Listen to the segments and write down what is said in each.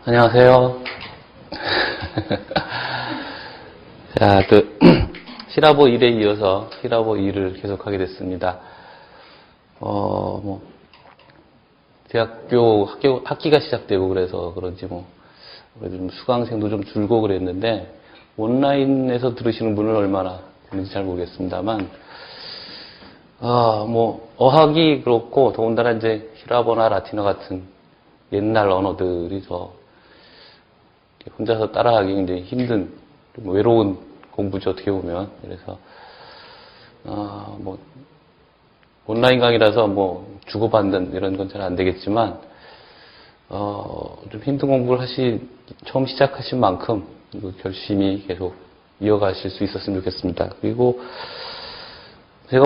안녕하세요. 자, 히라보 1에 이어서 히라보 2를 계속하게 됐습니다. 학기가 시작되고 그래서 그런지 좀 수강생도 좀 줄고 그랬는데, 온라인에서 들으시는 분은 얼마나 되는지 잘 모르겠습니다만, 어학이 그렇고, 더군다나 이제 히라보나 라틴어 같은 옛날 언어들이 혼자서 따라하기 굉장히 힘든, 좀 외로운 공부죠, 어떻게 보면. 그래서, 온라인 강의라서 주고받는 이런 건 잘 안 되겠지만, 좀 힘든 공부를 처음 시작하신 만큼, 열심히 계속 이어가실 수 있었으면 좋겠습니다. 그리고, 제가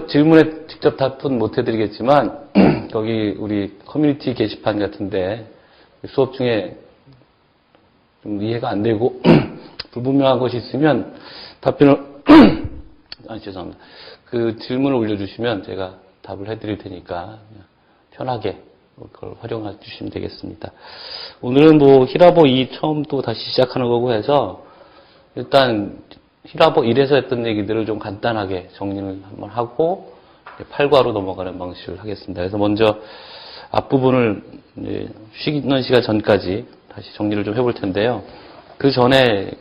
질문에 직접 답은 못 해드리겠지만, 거기 우리 커뮤니티 게시판 같은데, 수업 중에 좀 이해가 안 되고, 불분명한 것이 있으면, 답변을, 죄송합니다. 그 질문을 올려주시면 제가 답을 해드릴 테니까, 편하게 그걸 활용해 주시면 되겠습니다. 오늘은 히라보 2 처음 또 다시 시작하는 거고 해서, 일단, 히라보 1에서 했던 얘기들을 좀 간단하게 정리를 한번 하고 8과로 넘어가는 방식을 하겠습니다. 그래서 먼저 앞부분을 쉬는 시간 전까지 다시 정리를 좀 해볼 텐데요. 그 전에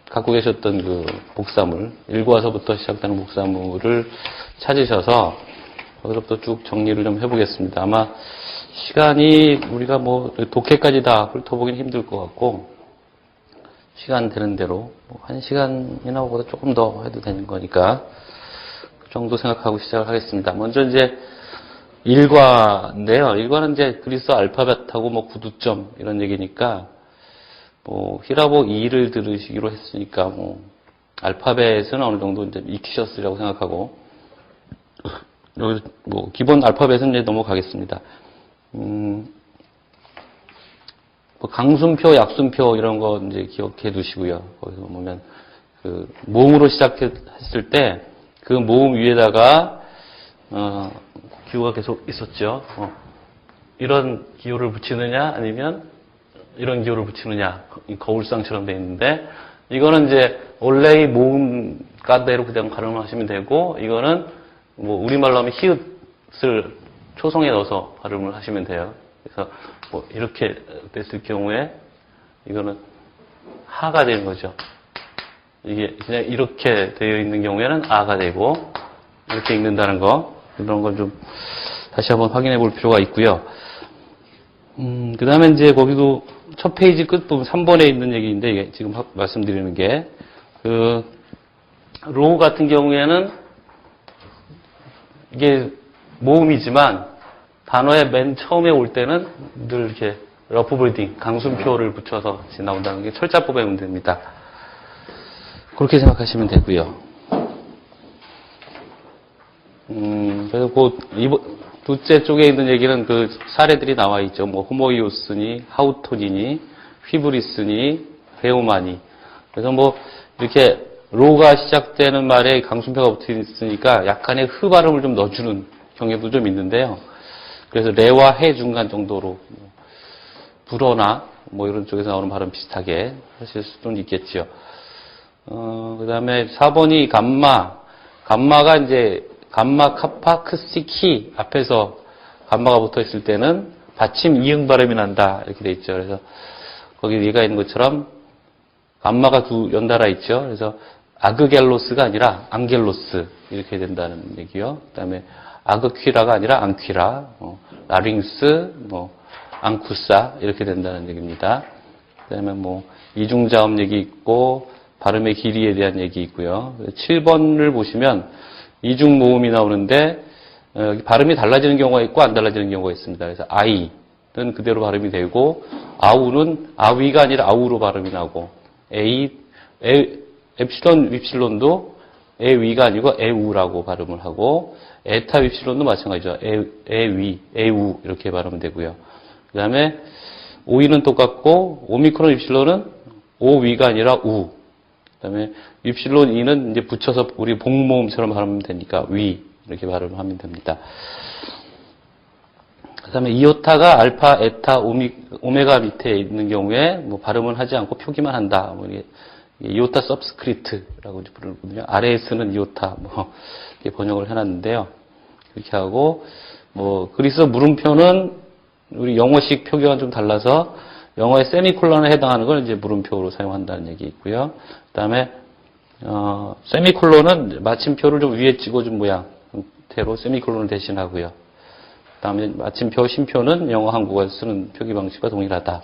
갖고 계셨던 그 복사물, 1과서부터 시작되는 복사물을 찾으셔서 거기서부터 쭉 정리를 좀 해보겠습니다. 아마 시간이 우리가 독해까지 다 훑어보긴 힘들 것 같고 시간 되는 대로 1시간이나 보다 조금 더 해도 되는 거니까 그 정도 생각하고 시작을 하겠습니다. 먼저 이제 1과인데요. 1과는 이제 그리스 알파벳하고 구두점 이런 얘기니까 히라보 2를 들으시기로 했으니까 알파벳은 어느 정도 이제 익히셨으리라고 생각하고 여기 기본 알파벳은 이제 넘어가겠습니다. 강순표, 약순표 이런 거 이제 기억해 두시고요. 거기서 보면 그 모음으로 시작했을 때 그 모음 위에다가 기호가 계속 있었죠. 이런 기호를 붙이느냐 아니면 이런 기호를 붙이느냐 거울상처럼 돼 있는데 이거는 이제 원래의 모음 가대로 그냥 발음하시면 되고 이거는 우리말로 하면 히읗을 초성에 넣어서 발음을 하시면 돼요. 그래서 이렇게 됐을 경우에 이거는 하가 되는 거죠. 이게 그냥 이렇게 되어 있는 경우에는 아가 되고 이렇게 읽는다는 거 이런 건 좀 다시 한번 확인해 볼 필요가 있고요. 그 다음에 이제 거기도 첫 페이지 끝부분 3번에 있는 얘기인데 이게 지금 말씀드리는 게 로우 같은 경우에는 이게 모음이지만 단어의 맨 처음에 올 때는 늘 이렇게 러프 브리딩, 강순표를 붙여서 나온다는 게 철자법의 문제입니다. 그렇게 생각하시면 되고요. 그래서 둘째 쪽에 있는 얘기는 그 사례들이 나와 있죠. 호모이오스니, 하우토니니, 휘브리스니, 헤오마니. 그래서 이렇게 로가 시작되는 말에 강순표가 붙어 있으니까 약간의 흐 발음을 좀 넣어주는 경향도 좀 있는데요. 그래서 레와 해 중간 정도로 불어나 이런 쪽에서 나오는 발음 비슷하게 하실 수도 있겠죠. 그 다음에 4번이 감마가 이제 감마, 카파, 크시, 키 앞에서 감마가 붙어 있을 때는 받침 이응 발음이 난다 이렇게 돼 있죠. 그래서 거기 얘가 있는 것처럼 감마가 연달아 있죠. 그래서 아그겔로스가 아니라 앙겔로스 이렇게 된다는 얘기요. 그 다음에 아그퀴라가 아니라 앙퀴라, 라링스, 앙쿠사 이렇게 된다는 얘기입니다. 그다음에 이중자음 얘기 있고 발음의 길이에 대한 얘기 있고요. 7번을 보시면 이중 모음이 나오는데 발음이 달라지는 경우가 있고 안 달라지는 경우가 있습니다. 그래서 아이는 그대로 발음이 되고 아우는 아위가 아니라 아우로 발음이 나고 엡실론, 윕실론도 에위가 아니고 에우라고 발음을 하고 에타 윕실론도 마찬가지죠. 에위, 에우 이렇게 발음이 되고요. 그 다음에 오이는 똑같고 오미크론 윕실론은 오위가 아니라 우. 그 다음에 윕실론 이는 이제 붙여서 우리 복모음처럼 발음하면 되니까 위 이렇게 발음하면 됩니다. 그 그다음에 이오타가 알파, 에타, 오메가 밑에 있는 경우에 뭐 발음은 하지 않고 표기만 한다. 뭐 이게 이오타 서브스크립트라고 부르거든요. 아래에 쓰는 이오타 뭐 이렇게 번역을 해놨는데요. 그렇게 하고 뭐 그리스 물음표는 우리 영어식 표기와는 좀 달라서 영어의 세미콜론에 해당하는 걸 이제 물음표로 사용한다는 얘기 있고요. 그다음에 세미콜론은 마침표를 좀 위에 찍어준 모양대로 세미콜론을 대신하고요. 그다음에 마침표, 쉼표는 영어, 한국어에서 쓰는 표기 방식과 동일하다.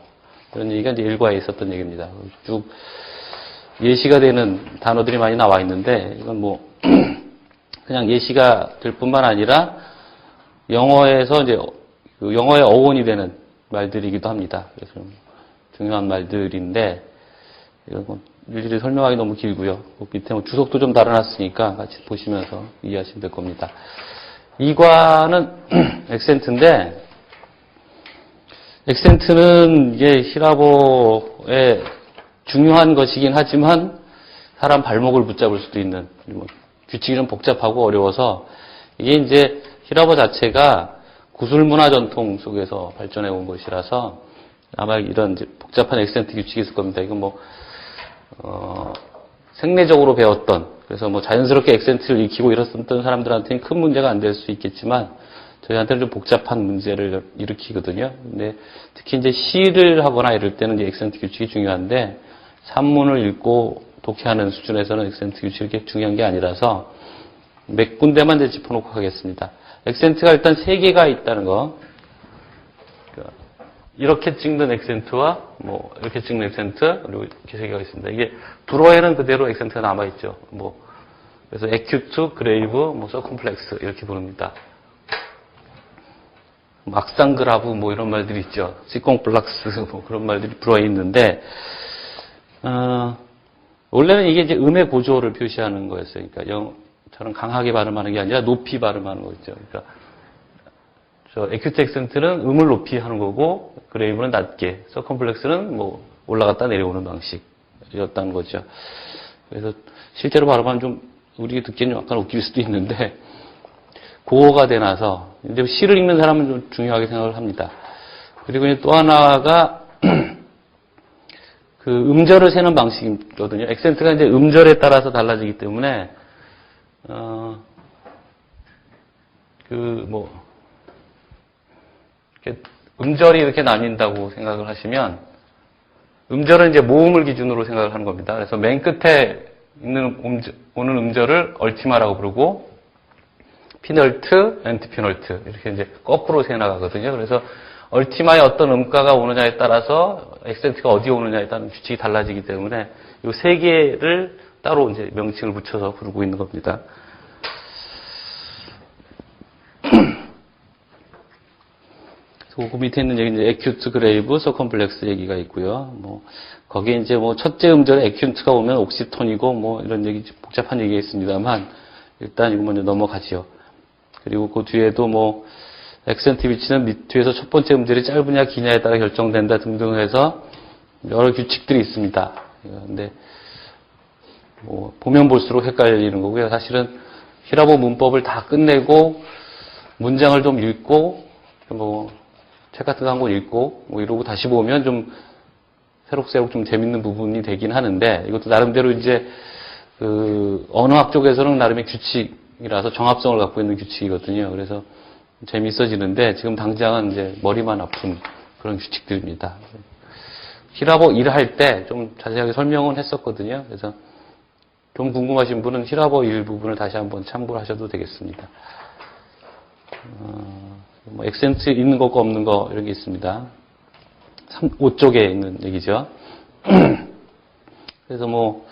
그런 얘기가 이제 일과에 있었던 얘기입니다. 쭉 예시가 되는 단어들이 많이 나와 있는데 이건 뭐 그냥 예시가 될 뿐만 아니라 영어에서 이제 영어의 어원이 되는 말들이기도 합니다. 그래서 좀 중요한 말들인데 이건 뭐 일일이 설명하기 너무 길고요. 밑에 뭐 주석도 좀 달아놨으니까 같이 보시면서 이해하시면 될 겁니다. 이과는 액센트인데 액센트는 이게 히라보의 중요한 것이긴 하지만 사람 발목을 붙잡을 수도 있는 뭐 규칙이 좀 복잡하고 어려워서 이게 이제 히라보 자체가 구술문화 전통 속에서 발전해 온 것이라서 아마 이런 이제 복잡한 액센트 규칙이 있을 겁니다. 이건 뭐 생내적으로 배웠던 그래서 뭐 자연스럽게 액센트를 익히고 이랬었던 사람들한테는 큰 문제가 안 될 수 있겠지만 저희한테는 좀 복잡한 문제를 일으키거든요. 근데 특히 이제 시를 하거나 이럴 때는 이제 액센트 규칙이 중요한데 산문을 읽고 독해하는 수준에서는 액센트 규칙이 그렇게 중요한 게 아니라서 몇 군데만 이제 짚어놓고 하겠습니다. 액센트가 일단 3개가 있다는 거. 이렇게 찍는 액센트와 뭐 이렇게 찍는 액센트 그리고 이렇게 3개가 있습니다. 이게 불어에는 그대로 액센트가 남아있죠. 뭐 그래서 에큐트, 그레이브, 뭐 서컴플렉스 이렇게 부릅니다. 막상그라브 뭐 이런 말들이 있죠. 시콩플락스 뭐 그런 말들이 불어에 있는데 원래는 이게 이제 음의 고조를 표시하는 거였어요. 그러니까 저는 강하게 발음하는 게 아니라 높이 발음하는 거죠. 그러니까 저 에큐트 액센트는 음을 높이 하는 거고 그레이브는 낮게, 서컴플렉스는 뭐 올라갔다 내려오는 방식이었다는 거죠. 그래서 실제로 발음하면 좀 우리 듣기에는 약간 웃길 수도 있는데 고어가 돼 나서 이제 시를 읽는 사람은 좀 중요하게 생각을 합니다. 그리고 또 하나가 그 음절을 세는 방식이거든요. 액센트가 이제 음절에 따라서 달라지기 때문에 음절이 이렇게 나뉜다고 생각을 하시면 음절은 이제 모음을 기준으로 생각을 하는 겁니다. 그래서 맨 끝에 오는 음절을 얼티마라고 부르고 피널트, 엔티피널트 이렇게 이제 거꾸로 세 나가거든요. 그래서 얼티마에 어떤 음가가 오느냐에 따라서 액센트가 어디에 오느냐에 따른 규칙이 달라지기 때문에 이 3개를 따로 이제 명칭을 붙여서 부르고 있는 겁니다. 그 밑에 있는 얘기 이제 에큐트, 그레이브, 서컴플렉스 얘기가 있고요. 뭐 거기에 이제 뭐 첫째 음절에 에큐트가 오면 옥시톤이고 뭐 이런 얘기 복잡한 얘기가 있습니다만 일단 이거 먼저 넘어가지요. 그리고 그 뒤에도 뭐 액센트 위치는 뒤에서 첫 번째 음절이 짧으냐 기냐에 따라 결정된다 등등 해서 여러 규칙들이 있습니다. 근데 뭐 보면 볼수록 헷갈리는 거고요. 사실은 히라보 문법을 다 끝내고 문장을 좀 읽고 뭐 책 같은 거 한 권 읽고 뭐 이러고 다시 보면 좀 새록새록 좀 재밌는 부분이 되긴 하는데 이것도 나름대로 이제 그 언어학 쪽에서는 나름의 규칙이라서 정합성을 갖고 있는 규칙이거든요. 그래서 재밌어지는데 지금 당장은 이제 머리만 아픈 그런 규칙들입니다. 히라보 일 할 때 좀 자세하게 설명은 했었거든요. 그래서 좀 궁금하신 분은 히라보 일 부분을 다시 한번 참고를 하셔도 되겠습니다. 뭐 액센트 있는 거고 없는 거 이런 게 있습니다. 5쪽에 있는 얘기죠. 그래서 뭐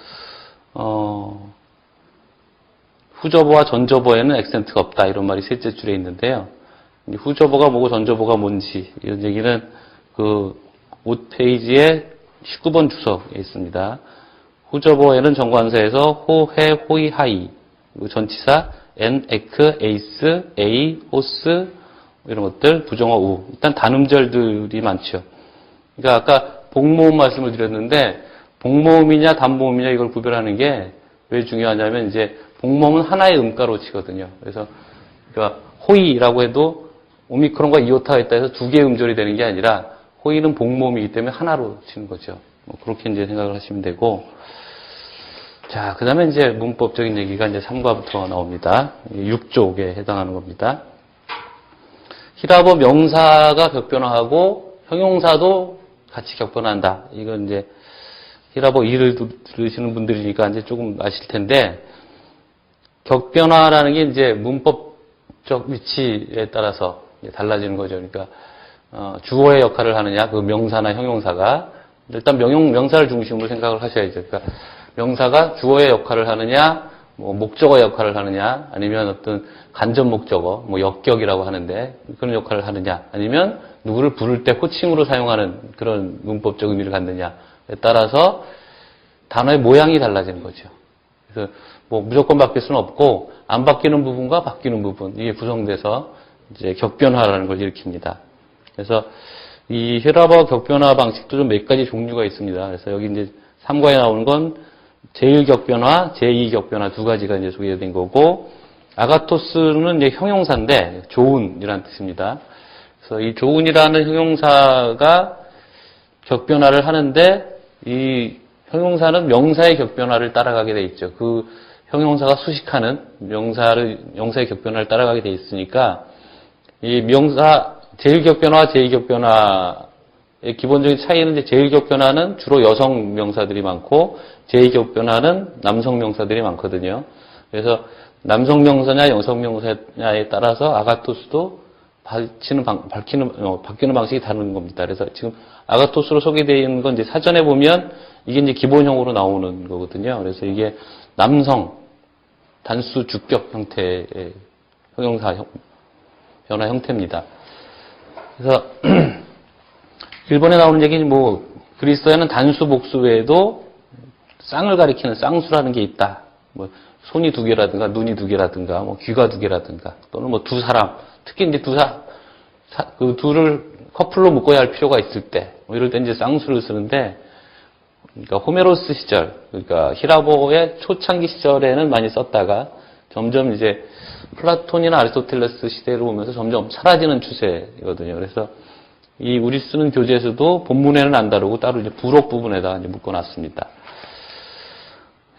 후저보와 전저보에는 액센트가 없다 이런 말이 셋째 줄에 있는데요. 후저보가 뭐고 전저보가 뭔지 이런 얘기는 그 5페이지에 19번 주석에 있습니다. 후저보에는 정관사에서 호, 해, 호이, 하이 그리고 전치사 엔, 에크, 에이스, 에이, 호스 이런 것들 부정어 우 일단 단음절들이 많죠. 그러니까 아까 복모음 말씀을 드렸는데 복모음이냐 단모음이냐 이걸 구별하는 게 왜 중요하냐면 이제 복모음은 하나의 음가로 치거든요. 그래서 그러니까 호이라고 해도 오미크론과 이오타가 있다 해서 두 개의 음절이 되는 게 아니라 호의는 복모음이기 때문에 하나로 치는 거죠. 뭐 그렇게 이제 생각을 하시면 되고. 자, 그 다음에 이제 문법적인 얘기가 이제 3과부터 나옵니다. 6쪽에 해당하는 겁니다. 히라보 명사가 격변화하고 형용사도 같이 격변한다. 이건 이제 히라보 2를 들으시는 분들이니까 이제 조금 아실 텐데, 격변화라는 게 이제 문법적 위치에 따라서 달라지는 거죠. 그러니까, 주어의 역할을 하느냐, 그 명사나 형용사가. 일단 명사를 중심으로 생각을 하셔야죠. 그러니까, 명사가 주어의 역할을 하느냐, 뭐 목적어 역할을 하느냐, 아니면 어떤 간접 목적어, 뭐 역격이라고 하는데 그런 역할을 하느냐, 아니면 누구를 부를 때 호칭으로 사용하는 그런 문법적 의미를 갖느냐에 따라서 단어의 모양이 달라지는 거죠. 그래서 뭐 무조건 바뀔 수는 없고 안 바뀌는 부분과 바뀌는 부분 이게 구성돼서 이제 격변화라는 걸 일으킵니다. 그래서 이 히라보 격변화 방식도 좀 몇 가지 종류가 있습니다. 그래서 여기 이제 3과에 나오는 건 제1격변화, 제2격변화 두 가지가 이제 소개된 거고, 아가토스는 이제 형용사인데, 좋은이라는 뜻입니다. 그래서 이 좋은이라는 형용사가 격변화를 하는데, 이 형용사는 명사의 격변화를 따라가게 돼 있죠. 그 형용사가 수식하는 명사의 격변화를 따라가게 돼 있으니까, 이 명사, 제1격변화와 제2격변화 의 기본적인 차이는 이제 제1격변화는 주로 여성 명사들이 많고 제2격변화는 남성 명사들이 많거든요. 그래서 남성 명사냐 여성 명사냐에 따라서 아가토스도 바뀌는 방식이 다른 겁니다. 그래서 지금 아가토스로 소개되어 있는 건 이제 사전에 보면 이게 이제 기본형으로 나오는 거거든요. 그래서 이게 남성 단수 주격 형태의 형용사 변화 형태입니다. 그래서 일본에 나오는 얘기는 뭐 그리스어에는 단수 복수 외에도 쌍을 가리키는 쌍수라는 게 있다. 뭐 손이 두 개라든가 눈이 두 개라든가 뭐 귀가 두 개라든가 또는 뭐 두 사람 특히 이제 그 둘을 커플로 묶어야 할 필요가 있을 때 뭐 이럴 때 이제 쌍수를 쓰는데 그러니까 호메로스 시절 그러니까 히라보의 초창기 시절에는 많이 썼다가 점점 이제 플라톤이나 아리스토텔레스 시대로 오면서 점점 사라지는 추세거든요. 그래서 이 우리 쓰는 교재에서도 본문에는 안 다루고 따로 이제 부록 부분에다 이제 묶어놨습니다.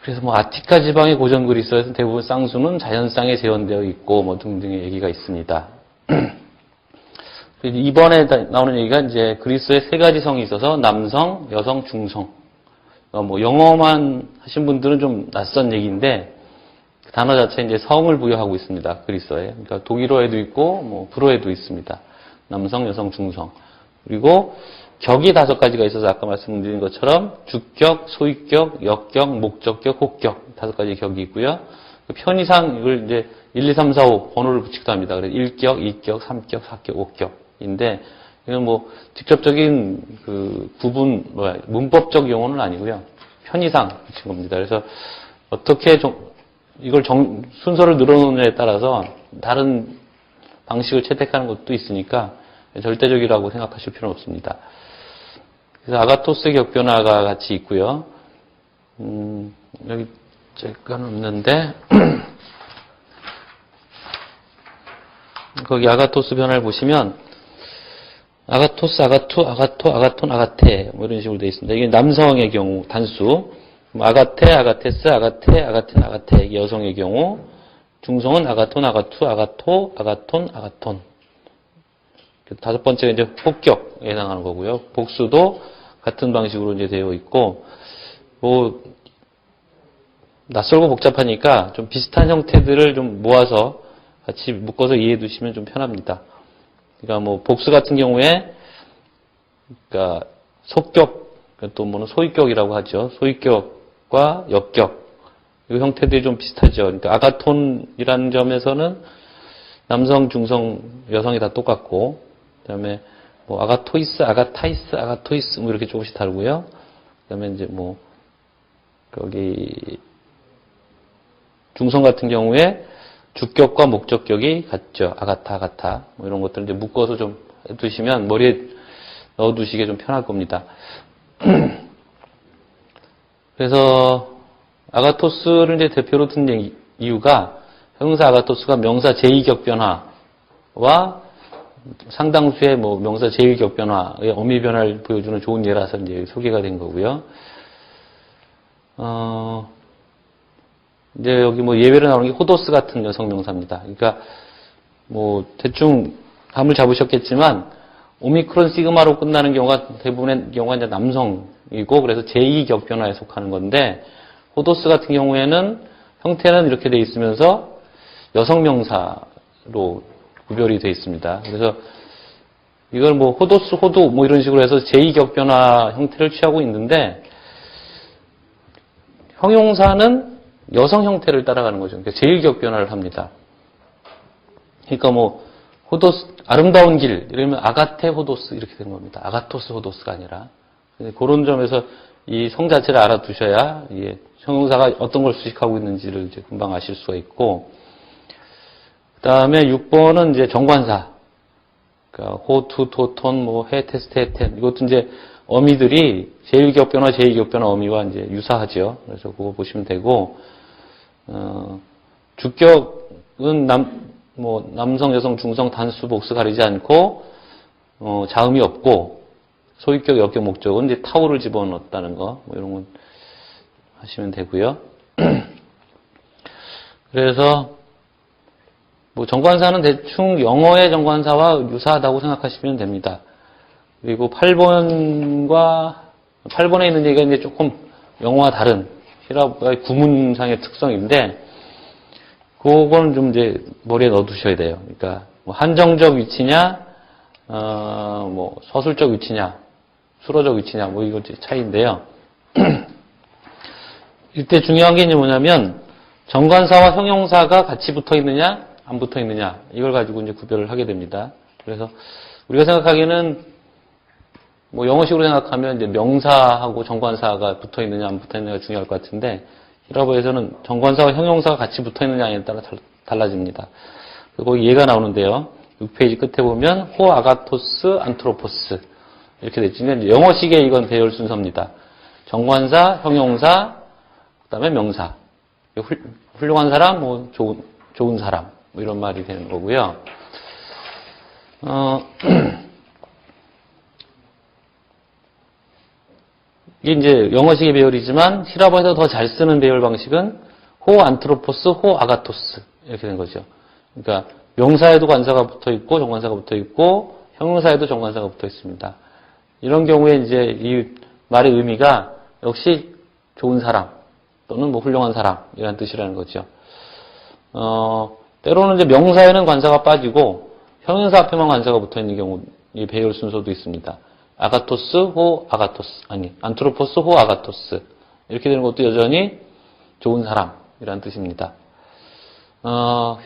그래서 뭐 아티카 지방의 고전 그리스어에서 대부분 쌍수는 자연쌍에 재현되어 있고 뭐 등등의 얘기가 있습니다. 이번에 나오는 얘기가 이제 그리스어에 세 가지 성이 있어서 남성, 여성, 중성. 뭐 영어만 하신 분들은 좀 낯선 얘기인데 그 단어 자체에 이제 성을 부여하고 있습니다. 그리스어에. 그러니까 독일어에도 있고 뭐 불어에도 있습니다. 남성, 여성, 중성. 그리고 격이 5가지가 있어서 아까 말씀드린 것처럼 주격, 소유격, 역격, 목적격, 혹격 5가지 격이 있고요. 편의상 이걸 이제 1, 2, 3, 4, 5 번호를 붙이기도 합니다. 그래서 1격, 2격, 3격, 4격, 5격인데 이건 뭐 직접적인 그 부분 문법적 용어는 아니고요. 편의상 붙인 겁니다. 그래서 어떻게 이걸 순서를 늘어놓느냐에 따라서 다른 방식을 채택하는 것도 있으니까 절대적이라고 생각하실 필요는 없습니다. 그래서 아가토스의 격변화가 같이 있고요. 여기 제가는 없는데 거기 아가토스 변화를 보시면 아가토스, 아가투, 아가토, 아가톤, 아가테 뭐 이런 식으로 되어 있습니다. 이게 남성의 경우 단수 아가테, 아가테스, 아가테, 아가텐, 아가테 이게 여성의 경우 중성은 아가톤, 아가투, 아가토, 아가톤, 아가톤 5번째가 이제 혹격에 해당하는 거고요. 복수도 같은 방식으로 이제 되어 있고, 뭐, 낯설고 복잡하니까 좀 비슷한 형태들을 좀 모아서 같이 묶어서 이해해 두시면 좀 편합니다. 그러니까 뭐, 복수 같은 경우에, 그러니까 속격, 또 뭐는 소위격이라고 하죠. 소위격과 역격. 이 형태들이 좀 비슷하죠. 그러니까 아가톤이라는 점에서는 남성, 중성, 여성이 다 똑같고, 그 다음에 뭐 아가토이스, 아가타이스, 아가토이스 뭐 이렇게 조금씩 다르고요. 그 다음에 이제 뭐 거기 중성 같은 경우에 주격과 목적격이 같죠. 아가타, 아가타 뭐 이런 것들을 이제 묶어서 좀 해두시면 머리에 넣어두시기 좀 편할 겁니다. 그래서 아가토스를 이제 대표로 든 이유가 형용사 아가토스가 명사 제2격변화와 상당수의 뭐 명사 제1격변화의 어미 변화를 보여주는 좋은 예라서 이제 소개가 된 거고요. 이제 여기 뭐 예외로 나오는 게 호도스 같은 여성 명사입니다. 그러니까 뭐 대충 감을 잡으셨겠지만 오미크론 시그마로 끝나는 경우가 대부분의 경우가 이제 남성이고 그래서 제2격변화에 속하는 건데 호도스 같은 경우에는 형태는 이렇게 돼 있으면서 여성 명사로 구별이 돼 있습니다. 그래서 이걸 뭐 호도스, 호도 뭐 이런 식으로 해서 제2격변화 형태를 취하고 있는데 형용사는 여성 형태를 따라가는 거죠. 그러니까 제1격변화를 합니다. 그러니까 뭐 호도스, 아름다운 길 이러면 아가테 호도스 이렇게 되는 겁니다. 아가토스 호도스가 아니라 그런 점에서 이 성 자체를 알아두셔야 이게 형용사가 어떤 걸 수식하고 있는지를 이제 금방 아실 수가 있고 그 다음에 6번은 이제 정관사 그러니까 호, 투, 도, 톤, 뭐 해, 테스트, 해텐 이것도 이제 어미들이 제1격변화, 제2격변화 어미와 이제 유사하죠. 그래서 그거 보시면 되고 주격은 남성, 여성, 중성, 단수, 복수 가리지 않고, 자음이 없고, 소유격, 역격, 목적은 이제 타오를 집어넣었다는 거, 뭐 이런 건 하시면 되고요. 그래서, 뭐 정관사는 대충 영어의 정관사와 유사하다고 생각하시면 됩니다. 그리고 8번에 있는 얘기가 이제 조금 영어와 다른 히라보의 구문상의 특성인데, 그거는 좀 이제 머리에 넣어두셔야 돼요. 그러니까 뭐 한정적 위치냐, 뭐 서술적 위치냐, 수로적 위치냐, 뭐 이거 차이인데요. 이때 중요한 게 이제 뭐냐면 정관사와 형용사가 같이 붙어 있느냐, 안 붙어 있느냐 이걸 가지고 이제 구별을 하게 됩니다. 그래서 우리가 생각하기에는 뭐 영어식으로 생각하면 이제 명사하고 정관사가 붙어 있느냐, 안 붙어 있느냐가 중요할 것 같은데. 히라보에서는 정관사와 형용사가 같이 붙어있느냐에 따라 달라집니다. 거기 예가 나오는데요. 6페이지 끝에 보면 호, 아가토스, 안트로포스 이렇게 되죠. 영어식의 이건 배열 순서입니다. 정관사, 형용사, 그 다음에 명사. 훌륭한 사람, 뭐 좋은 사람 뭐 이런 말이 되는 거고요. 이게 이제 영어식의 배열이지만 히라보에서 더 잘 쓰는 배열 방식은 호 안트로포스, 호 아가토스 이렇게 된 거죠. 그러니까 명사에도 관사가 붙어 있고 정관사가 붙어 있고 형용사에도 정관사가 붙어 있습니다. 이런 경우에 이제 이 말의 의미가 역시 좋은 사람 또는 뭐 훌륭한 사람이라는 뜻이라는 거죠. 때로는 이제 명사에는 관사가 빠지고 형용사 앞에만 관사가 붙어 있는 경우 이 배열 순서도 있습니다. 아가토스, 호, 아가토스. 안트로포스, 호, 아가토스. 이렇게 되는 것도 여전히 좋은 사람이라는 뜻입니다.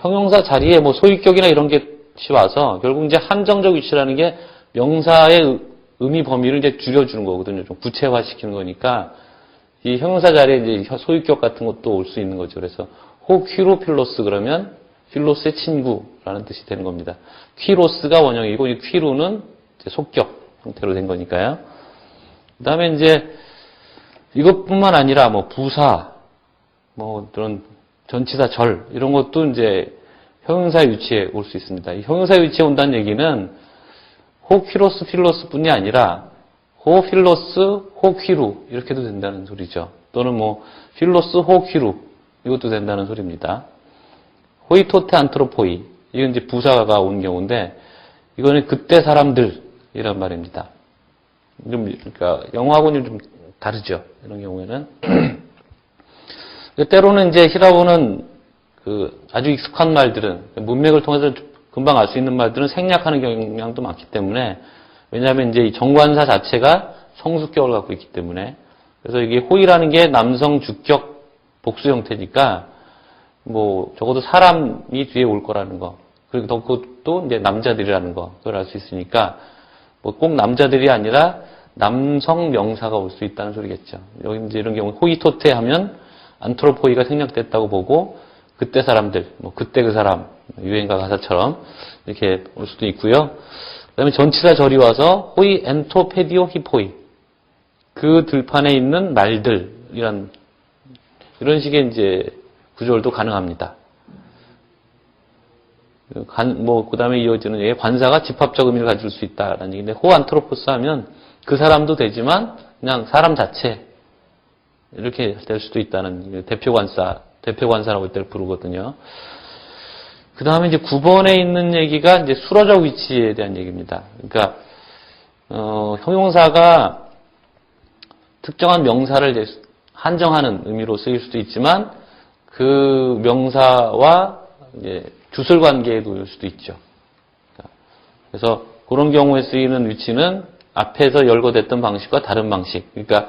형용사 자리에 뭐 소유격이나 이런 것이 와서 결국 이제 한정적 위치라는 게 명사의 의미 범위를 이제 줄여주는 거거든요. 좀 구체화시키는 거니까 이 형용사 자리에 이제 소유격 같은 것도 올 수 있는 거죠. 그래서 호, 퀴로, 필로스 그러면 필로스의 친구라는 뜻이 되는 겁니다. 퀴로스가 원형이고 이 퀴로는 이제 속격. 형태로 된 거니까요. 그 다음에 이제 이것뿐만 아니라 뭐 부사, 뭐 그런 전치사 절 이런 것도 이제 형용사의 위치에 올 수 있습니다. 이 형용사의 위치에 온다는 얘기는 호 퀴로스 필로스 뿐이 아니라 호 필로스 호 퀴루 이렇게도 된다는 소리죠. 또는 뭐 필로스 호 퀴루 이것도 된다는 소리입니다. 호이토테 안트로포이 이건 이제 부사가 온 경우인데 이거는 그때 사람들 이란 말입니다. 그러니까 영어하고는 좀 다르죠. 이런 경우에는 때로는 이제 히라보는 아주 익숙한 말들은 문맥을 통해서 금방 알 수 있는 말들은 생략하는 경향도 많기 때문에 왜냐하면 이제 이 정관사 자체가 성수격을 갖고 있기 때문에 그래서 이게 호이라는 게 남성 주격 복수 형태니까 뭐 적어도 사람이 뒤에 올 거라는 거 그리고 그것도 이제 남자들이라는 거 그걸 알 수 있으니까. 뭐 꼭 남자들이 아니라 남성 명사가 올 수 있다는 소리겠죠. 여기 이제 이런 경우 호이토테 하면 안트로포이가 생략됐다고 보고 그때 사람들, 뭐 그때 그 사람 유행가 가사처럼 이렇게 올 수도 있고요. 그다음에 전치사 절이 와서 호이 엔토페디오 히포이 그 들판에 있는 말들이란 이런 식의 이제 구조도 가능합니다. 그 다음에 이어지는 얘기, 관사가 집합적 의미를 가질 수 있다라는 얘기인데, 호안트로포스 하면 그 사람도 되지만 그냥 사람 자체, 이렇게 될 수도 있다는 대표관사라고 이때 부르거든요. 그 다음에 이제 9번에 있는 얘기가 이제 수로적 위치에 대한 얘기입니다. 그러니까, 형용사가 특정한 명사를 이제 한정하는 의미로 쓰일 수도 있지만, 그 명사와 이제 주술 관계에 놓일 수도 있죠. 그래서 그런 경우에 쓰이는 위치는 앞에서 열거됐던 방식과 다른 방식. 그러니까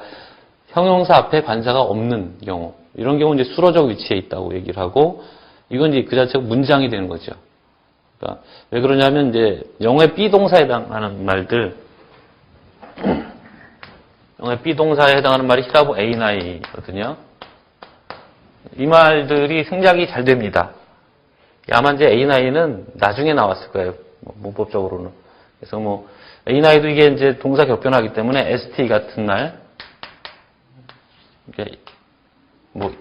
형용사 앞에 관사가 없는 경우. 이런 경우 이제 수로적 위치에 있다고 얘기를 하고, 이건 이제 그 자체가 문장이 되는 거죠. 그러니까 왜 그러냐면 이제 영어의 비동사에 해당하는 말들, 영어의 비동사에 해당하는 말이 히라보 에이나이거든요. 이 말들이 생략이 잘 됩니다. 아마 이제 에이나이는 나중에 나왔을 거예요. 문법적으로는. 그래서 에이나이도 이게 이제 동사 격변하기 때문에 ST 같은 말,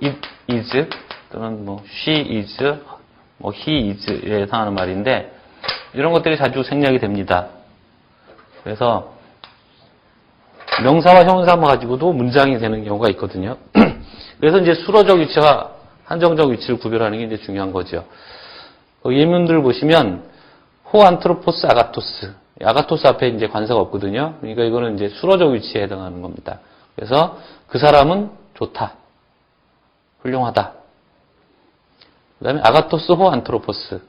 it is, 또는 she is, he is에 해당하는 말인데, 이런 것들이 자주 생략이 됩니다. 그래서 명사와 형용사만 가지고도 문장이 되는 경우가 있거든요. 그래서 이제 수로적 위치와 한정적 위치를 구별하는 게 이제 중요한 거죠. 예문들 보시면 호안트로포스 아가토스. 아가토스 앞에 이제 관사가 없거든요. 그러니까 이거는 이제 수로적 위치에 해당하는 겁니다. 그래서 그 사람은 좋다. 훌륭하다. 그 다음에 아가토스 호안트로포스.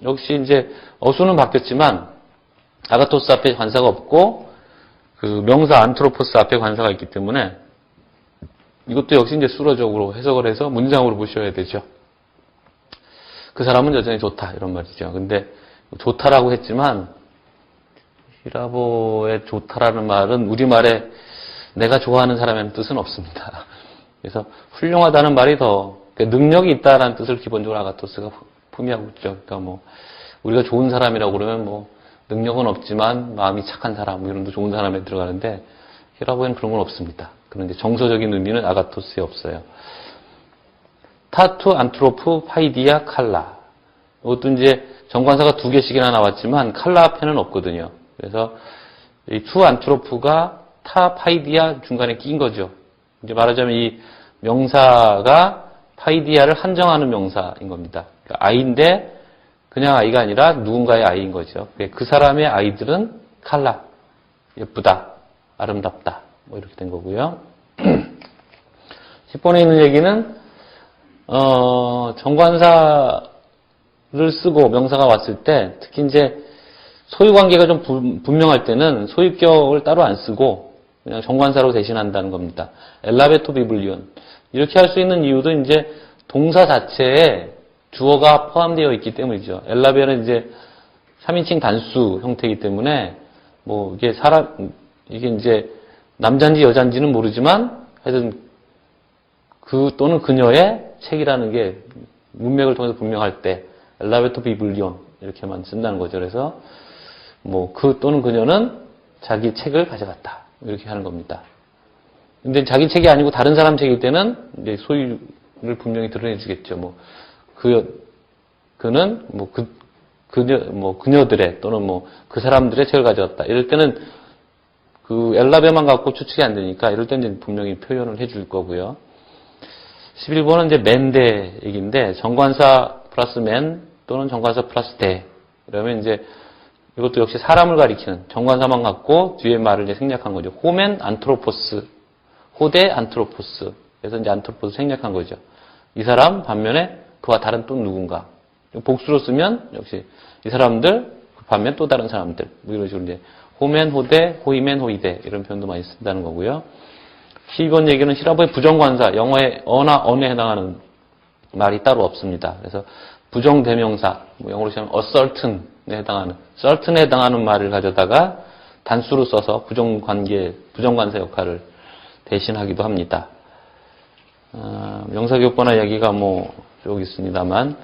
역시 이제 어수는 바뀌었지만 아가토스 앞에 관사가 없고 그 명사 안트로포스 앞에 관사가 있기 때문에 이것도 역시 이제 수로적으로 해석을 해서 문장으로 보셔야 되죠. 그 사람은 여전히 좋다 이런 말이죠. 근데 좋다라고 했지만 히라보의 좋다라는 말은 우리말에 내가 좋아하는 사람이라는 뜻은 없습니다. 그래서 훌륭하다는 말이 더 능력이 있다라는 뜻을 기본적으로 아가토스가 품위하고 있죠. 그러니까 우리가 좋은 사람이라고 그러면 능력은 없지만 마음이 착한 사람 이런 도 좋은 사람에 들어가는데 히라보에는 그런 건 없습니다. 그런데 정서적인 의미는 아가토스에 없어요. 타투, 안트로프, 파이디아, 칼라. 이것도 이제 정관사가 2개씩이나 나왔지만 칼라 앞에는 없거든요. 그래서 이 투 안트로프가 타, 파이디아 중간에 낀 거죠. 이제 말하자면 이 명사가 파이디아를 한정하는 명사인 겁니다. 그러니까 아이인데 그냥 아이가 아니라 누군가의 아이인 거죠. 그 사람의 아이들은 칼라, 예쁘다, 아름답다, 이렇게 된 거고요. 10번에 있는 얘기는 정관사를 쓰고 명사가 왔을 때 특히 이제 소유 관계가 좀 분명할 때는 소유격을 따로 안 쓰고 그냥 정관사로 대신한다는 겁니다. 엘라베토 비블리온 이렇게 할 수 있는 이유도 이제 동사 자체에 주어가 포함되어 있기 때문이죠. 엘라베는 이제 3인칭 단수 형태이기 때문에 이게 이제 남자인지 여자인지는 모르지만 하여튼 또는 그녀의 책이라는 게 문맥을 통해서 분명할 때 엘라베토 비블리온 이렇게만 쓴다는 거죠. 그래서 또는 그녀는 자기 책을 가져갔다 이렇게 하는 겁니다. 근데 자기 책이 아니고 다른 사람 책일 때는 이제 소유를 분명히 드러내주겠죠. 그는 그녀들의 또는 그 사람들의 책을 가져왔다. 이럴 때는 그 엘라베만 갖고 추측이 안 되니까 이럴 때는 분명히 표현을 해줄 거고요. 11번은 이제 맨대 얘기인데 정관사 플러스 맨 또는 정관사 플러스 대. 그러면 이제 이것도 역시 사람을 가리키는 정관사만 갖고 뒤에 말을 이제 생략한 거죠. 호멘 안트로포스, 호대 안트로포스. 그래서 이제 안트로포스 생략한 거죠. 이 사람 반면에 그와 다른 또 누군가. 복수로 쓰면 역시 이 사람들 반면 또 다른 사람들. 이런 식으로 이제 호멘, 호대, 호이멘, 호이대 이런 표현도 많이 쓴다는 거고요. 12번 얘기는 히라보의 부정관사, 영어의 어나 언에 해당하는 말이 따로 없습니다. 그래서 부정대명사, 영어로 치면 assertion에 해당하는, certain에 해당하는 말을 가져다가 단수로 써서 부정관사 역할을 대신하기도 합니다. 명사교법나 이야기가 쭉 있습니다만,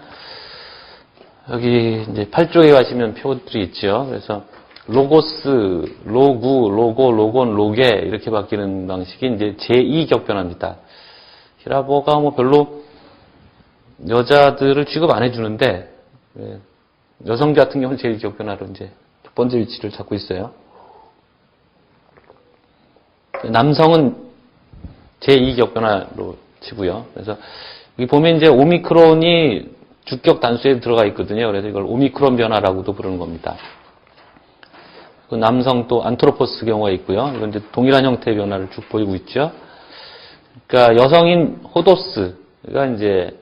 여기 이제 8쪽에 가시면 표들이 있죠. 그래서 로고스, 로구, 로고, 로곤, 로게 이렇게 바뀌는 방식이 이제 제2격변합니다. 히라보가 별로 여자들을 취급 안 해주는데 예. 여성자 같은 경우는 제1기억 변화로 이제 첫 번째 위치를 잡고 있어요. 남성은 제2기억 변화로 치고요. 그래서 여기 보면 이제 오미크론이 주격 단수에 들어가 있거든요. 그래서 이걸 오미크론 변화라고도 부르는 겁니다. 그 남성 또 안트로포스 경우가 있고요. 이건 이제 동일한 형태의 변화를 쭉 보이고 있죠. 그러니까 여성인 호도스가 이제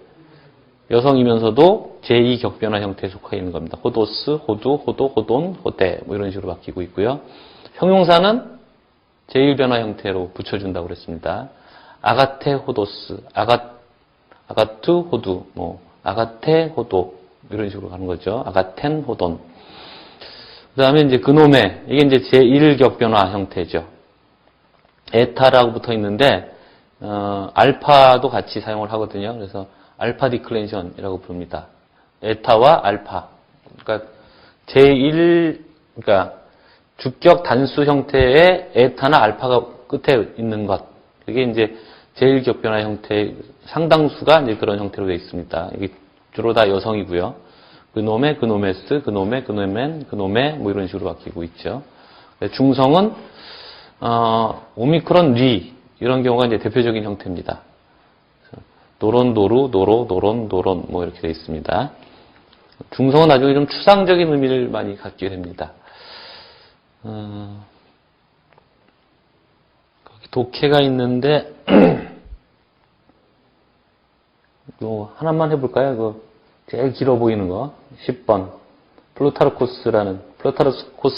여성이면서도 제2격 변화 형태에 속해 있는 겁니다. 호도스, 호두, 호도, 호돈, 호대 뭐 이런 식으로 바뀌고 있고요. 형용사는 제1변화 형태로 붙여준다고 그랬습니다. 아가테 호도스, 아가투 호두, 뭐 아가테 호도 이런 식으로 가는 거죠. 아가텐 호돈. 그 다음에 이제 그놈의 이게 이제 제1격 변화 형태죠. 에타라고 붙어 있는데 알파도 같이 사용을 하거든요. 그래서 알파 디클레이션이라고 부릅니다. 에타와 알파. 그러니까 그러니까 주격 단수 형태의 에타나 알파가 끝에 있는 것. 그게 이제 제1격 변화 형태의 상당수가 이제 그런 형태로 되어 있습니다. 이게 주로 다 여성이고요. 그놈의, 그노메스, 그놈의, 그노멘, 그놈의 뭐 이런 식으로 바뀌고 있죠. 중성은 오미크론 리 이런 경우가 이제 대표적인 형태입니다. 노론, 노루, 노로, 노론, 노론 뭐 이렇게 되어 있습니다. 중성은 나중에 좀 추상적인 의미를 많이 갖게 됩니다. 거기 독해가 있는데 요 하나만 해볼까요? 그 제일 길어 보이는 거 10번 플루타르코스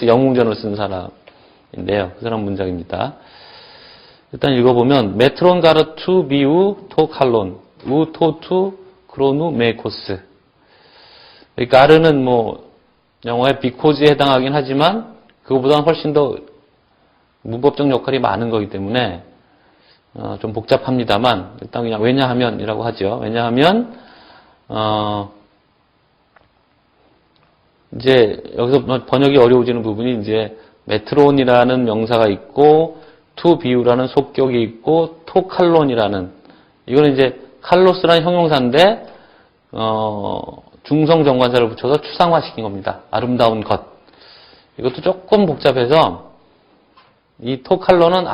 영웅전을 쓴 사람인데요. 그 사람 문장입니다. 일단 읽어보면 메트론 가르투 비우 토 칼론 우 토투 크로누 메코스. 가르는 뭐 영어의 비코즈에 해당하긴 하지만 그거보다는 훨씬 더 문법적 역할이 많은 거기 때문에 좀 복잡합니다만 일단 그냥 왜냐하면이라고 하죠. 왜냐하면 이제 여기서 번역이 어려워지는 부분이 이제 메트론이라는 명사가 있고 투 비우라는 속격이 있고 토 칼론이라는 이거는 이제 칼로스라는 형용사인데 중성 정관사를 붙여서 추상화시킨 겁니다. 아름다운 것. 이것도 조금 복잡해서 이 토 칼론은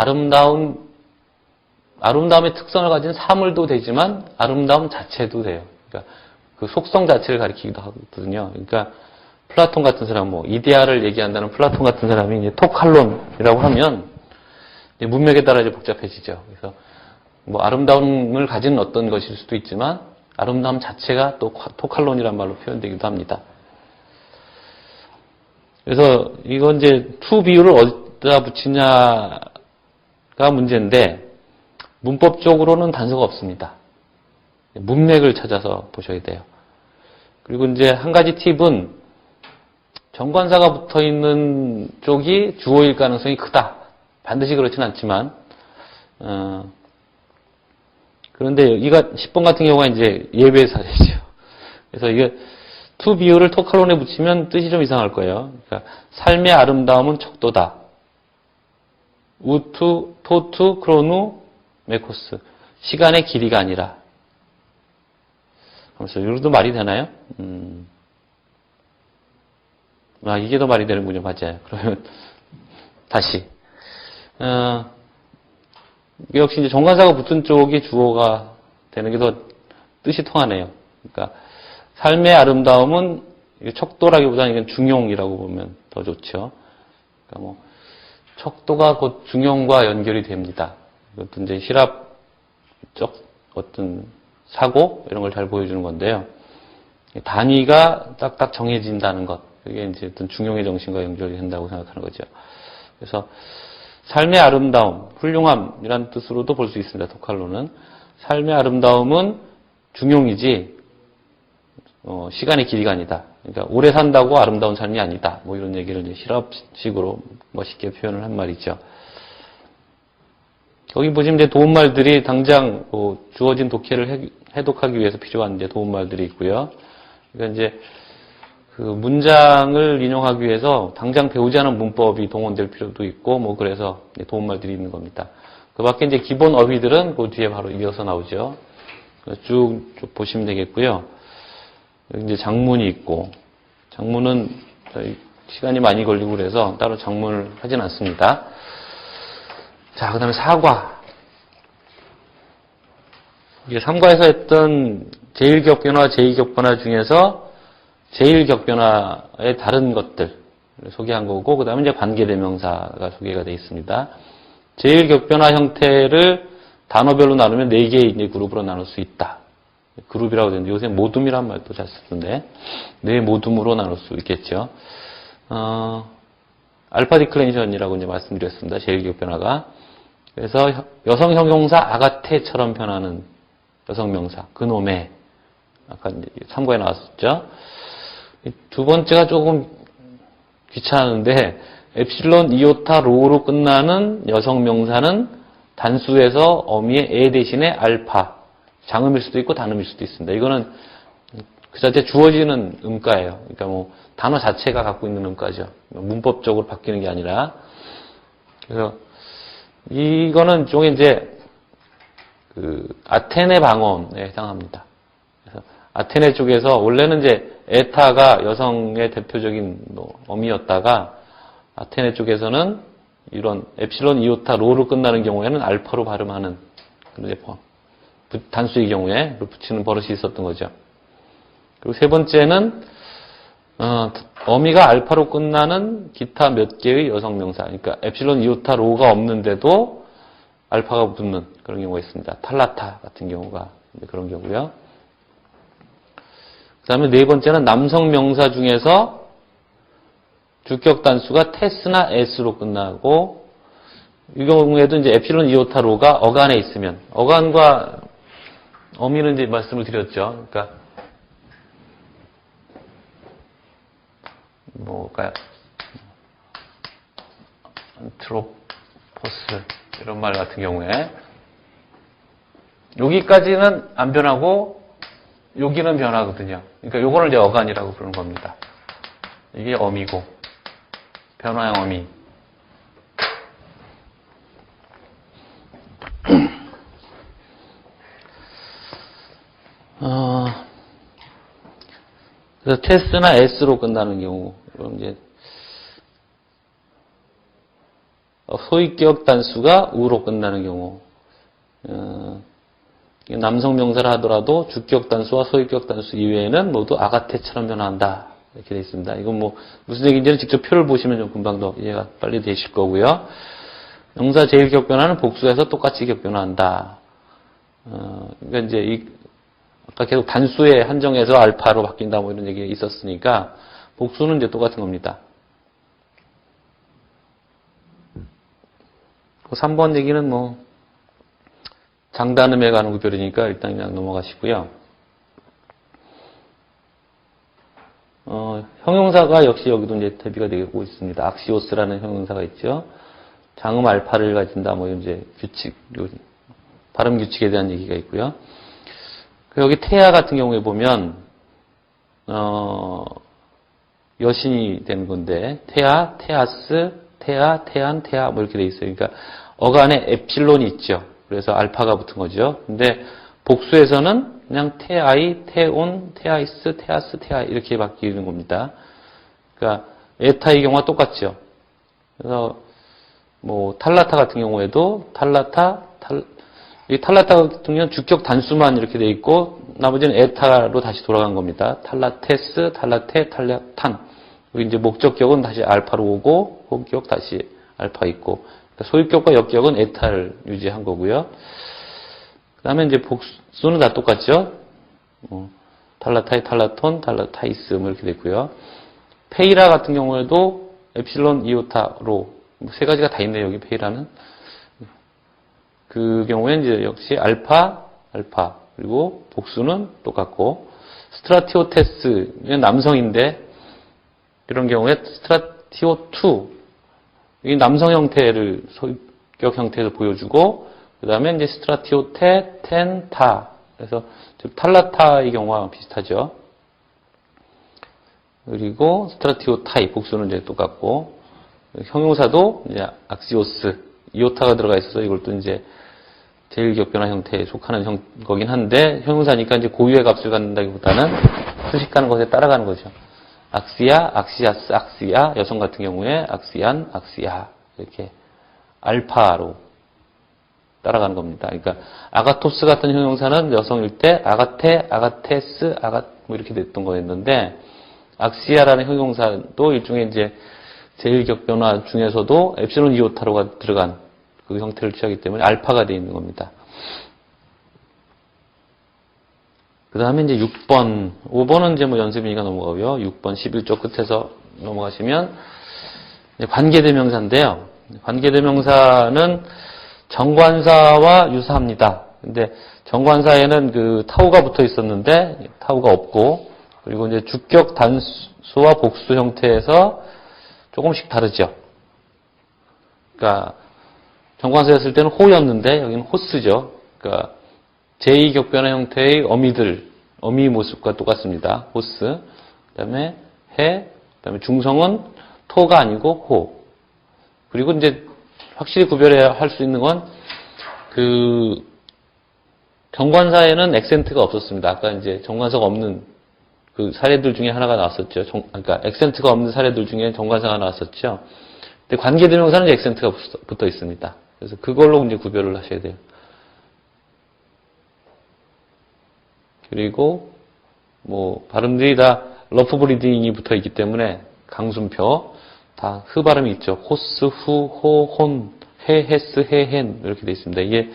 아름다움의 특성을 가진 사물도 되지만 아름다움 자체도 돼요. 그러니까 그 속성 자체를 가리키기도 하거든요. 그러니까 플라톤 같은 사람, 뭐 이데아를 얘기한다는 플라톤 같은 사람이 이제 토 칼론이라고 하면 문맥에 따라 이제 복잡해지죠. 그래서 뭐 아름다움을 가진 어떤 것일 수도 있지만 아름다움 자체가 또 토칼론이란 말로 표현되기도 합니다. 그래서 이건 이제 투 비유를 어디다 붙이냐가 문제인데 문법적으로는 단서가 없습니다. 문맥을 찾아서 보셔야 돼요. 그리고 이제 한 가지 팁은 정관사가 붙어 있는 쪽이 주어일 가능성이 크다. 반드시 그렇진 않지만 그런데 이가 10번 같은 경우가 이제 예외 사례죠. 그래서 이게 투 비유를 토칼론에 붙이면 뜻이 좀 이상할 거예요. 그러니까 삶의 아름다움은 척도다. 우투 토투 크로누 메코스. 시간의 길이가 아니라. 그래서 이것도 말이 되나요? 이게 더 말이 되는군요. 맞아요. 그러면 다시 역시 이제 정관사가 붙은 쪽이 주어가 되는 게 더 뜻이 통하네요. 그러니까 삶의 아름다움은 척도라기보다는 이건 중용이라고 보면 더 좋죠. 그러니까 뭐 척도가 곧 중용과 연결이 됩니다. 이것도 이제 시랍적 어떤 사고 이런 걸 잘 보여주는 건데요. 단위가 딱딱 정해진다는 것. 그게 이제 어떤 중용의 정신과 연결이 된다고 생각하는 거죠. 그래서 삶의 아름다움, 훌륭함이라는 뜻으로도 볼 수 있습니다. 토칼로는. 삶의 아름다움은 중용이지 시간의 길이가 아니다. 그러니까 오래 산다고 아름다운 삶이 아니다. 뭐 이런 얘기를 이제 실업식으로 멋있게 표현을 한 말이죠. 거기 보시면 이제 도움말들이 당장 주어진 독해를 해독하기 위해서 필요한 이제 도움말들이 있고요. 그러니까 이제 그 문장을 인용하기 위해서 당장 배우지 않은 문법이 동원될 필요도 있고, 뭐 그래서 도움말들이 있는 겁니다. 그 밖에 이제 기본 어휘들은 그 뒤에 바로 이어서 나오죠. 쭉 보시면 되겠고요. 여기 이제 장문이 있고, 장문은 저희 시간이 많이 걸리고 그래서 따로 장문을 하진 않습니다. 자, 그 다음에 사과. 이게 3과에서 했던 제1격변화, 제2격변화 중에서 제1격변화의 다른 것들 소개한 거고, 그 다음에 이제 관계대명사가 소개가 되어 있습니다. 제1격변화 형태를 단어별로 나누면 4개의 이제 그룹으로 나눌 수 있다. 그룹이라고 되는데, 요새 모둠이란 말도 잘 쓰던데, 4모둠으로 나눌 수 있겠죠. 알파 디클레이션이라고 이제 말씀드렸습니다. 제1격변화가. 그래서 여성 형용사 아가테처럼 변하는 여성명사, 그놈의, 아까 3과에 나왔었죠. 두 번째가 조금 귀찮은데, 엡실론, 이오타, 로로 끝나는 여성명사는 단수에서 어미의 에 대신에 알파, 장음일 수도 있고 단음일 수도 있습니다. 이거는 그 자체 주어지는 음가예요. 그러니까 뭐 단어 자체가 갖고 있는 음가죠. 문법적으로 바뀌는 게 아니라. 그래서 이거는 종에 이제 그 아테네 방언에 해당합니다. 그래서 아테네 쪽에서 원래는 이제 에타가 여성의 대표적인 어미였다가 아테네 쪽에서는 이런 엡실론, 이오타, 로로 끝나는 경우에는 알파로 발음하는 그런 이제 단수의 경우에 붙이는 버릇이 있었던 거죠. 그리고 세 번째는 어미가 알파로 끝나는 기타 몇 개의 여성 명사, 그러니까 엡실론, 이오타, 로가 없는데도 알파가 붙는 그런 경우가 있습니다. 탈라타 같은 경우가 그런 경우고요. 그 다음에 네 번째는 남성 명사 중에서 주격 단수가 테스나 에스로 끝나고, 이 경우에도 이제 엡실론, 이오타, 로가 어간에 있으면, 어간과 어미는 이제 말씀을 드렸죠. 그러니까 뭘까요? 안트로포스 이런 말 같은 경우에 여기까지는 안 변하고 여기는 변하거든요. 그러니까 요거를 이제 어간이라고 부르는 겁니다. 이게 어미고 변화형 어미. 그래서 테스나 S로 끝나는 경우, 그럼 이제 소위격 단수가 우로 끝나는 경우, 남성 명사를 하더라도 주격 단수와 소위격 단수 이외에는 모두 아가테처럼 변화한다. 이렇게 되어 있습니다. 이건 뭐 무슨 얘기인지는 직접 표를 보시면 좀 금방 더 이해가 빨리 되실 거고요. 명사 제1격 변화는 복수해서 똑같이 격 변화한다. 그러니까 이제 아까 계속 단수에 한정해서 알파로 바뀐다 뭐 이런 얘기가 있었으니까 복수는 이제 똑같은 겁니다. 3번 얘기는 뭐 장단음에 관한 구별이니까 일단 그냥 넘어가시고요. 형용사가 역시 여기도 이제 대비가 되고 있습니다. 악시오스라는 형용사가 있죠. 장음 알파를 가진다 뭐 이제 규칙, 발음 규칙에 대한 얘기가 있고요. 여기 태아 같은 경우에 보면 여신이 되는 건데 태아, 태아스, 태아, 태안, 태아 뭐 이렇게 돼 있어요. 그러니까 어간에 엡실론이 있죠. 그래서 알파가 붙은 거죠. 근데 복수에서는 그냥 태아이, 태온, 태아이스, 태아스, 태아 이렇게 바뀌는 겁니다. 그러니까 에타의 경우와 똑같죠. 그래서 뭐 탈라타 같은 경우에도 이 탈라타 같은 경우는 주격 단수만 이렇게 돼 있고 나머지는 에타로 다시 돌아간 겁니다. 탈라테스, 탈라테, 탈라탄. 여기 이제 목적격은 다시 알파로 오고 호기격 다시 알파 있고 그러니까 소유격과 역격은 에타를 유지한 거고요. 그 다음에 이제 복수는 다 똑같죠. 탈라타이, 탈라톤, 탈라타이스 뭐 이렇게 됐고요. 페이라 같은 경우에도 엡실론, 이오타로 세 가지가 다 있네요. 여기 페이라는. 그 경우에는 이제 역시 알파 그리고 복수는 똑같고 스트라티오테스는 남성인데 이런 경우에 스트라티오2 이 남성 형태를 소유격 형태에서 보여주고 그 다음에 이제 스트라티오테, 텐, 타 그래서 탈라타의 경우와 비슷하죠. 그리고 스트라티오타이 복수는 이제 똑같고 형용사도 이제 악시오스 이오타가 들어가 있어서 이걸 또 이제 제1격 변화 형태에 속하는 거긴 한데 형용사니까 이제 고유의 값을 갖는다기보다는 수식하는 것에 따라가는 거죠. 악시아, 악시아스, 악시아, 여성 같은 경우에 악시안, 악시아 이렇게 알파로 따라가는 겁니다. 그러니까 아가토스 같은 형용사는 여성일 때 아가테, 아가테스, 뭐 이렇게 됐던 거였는데 악시아라는 형용사도 일종의 이제 제1격변화 중에서도 엡실론 이오타로가 들어간 그 형태를 취하기 때문에 알파가 되어 있는 겁니다. 그 다음에 이제 6번, 5번은 이제 뭐 연습이니까 넘어가고요. 6번 11조 끝에서 넘어가시면 관계대명사인데요. 관계대명사는 정관사와 유사합니다. 근데 정관사에는 그 타우가 붙어 있었는데 타우가 없고, 그리고 이제 주격 단수와 복수 형태에서 조금씩 다르죠. 그러니까 정관사였을 때는 호였는데 여기는 호스죠. 그러니까 제2격변화 형태의 어미 모습과 똑같습니다. 호스. 그다음에 해. 그다음에 중성은 토가 아니고 호. 그리고 이제 확실히 구별해야 할 수 있는 건 그 정관사에는 액센트가 없었습니다. 아까 이제 정관사가 없는 그 사례들 중에 하나가 나왔었죠. 그러니까 액센트가 없는 사례들 중에 정관사가 나왔었죠. 근데 관계대명사는 액센트가 붙어 있습니다. 그래서 그걸로 이제 구별을 하셔야 돼요. 그리고 뭐 발음들이 다 러프 브리딩이 붙어 있기 때문에 강순표 다 흐 발음이 있죠. 호스, 후, 호, 혼, 해, 헤스, 해, 헨 이렇게 되어 있습니다. 이게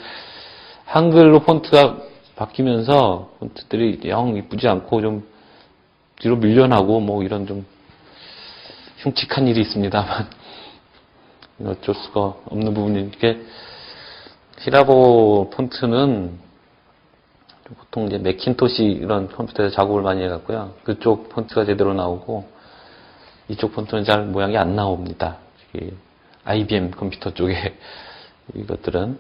한글로 폰트가 바뀌면서 폰트들이 영 이쁘지 않고 좀 뒤로 밀려나고 뭐 이런 좀 흉측한 일이 있습니다만 어쩔 수가 없는 부분이 이게 히라보 폰트는 보통 이제 매킨토시 이런 컴퓨터에서 작업을 많이 해갖고요. 그쪽 폰트가 제대로 나오고 이쪽 폰트는 잘 모양이 안 나옵니다. IBM 컴퓨터 쪽에 이것들은.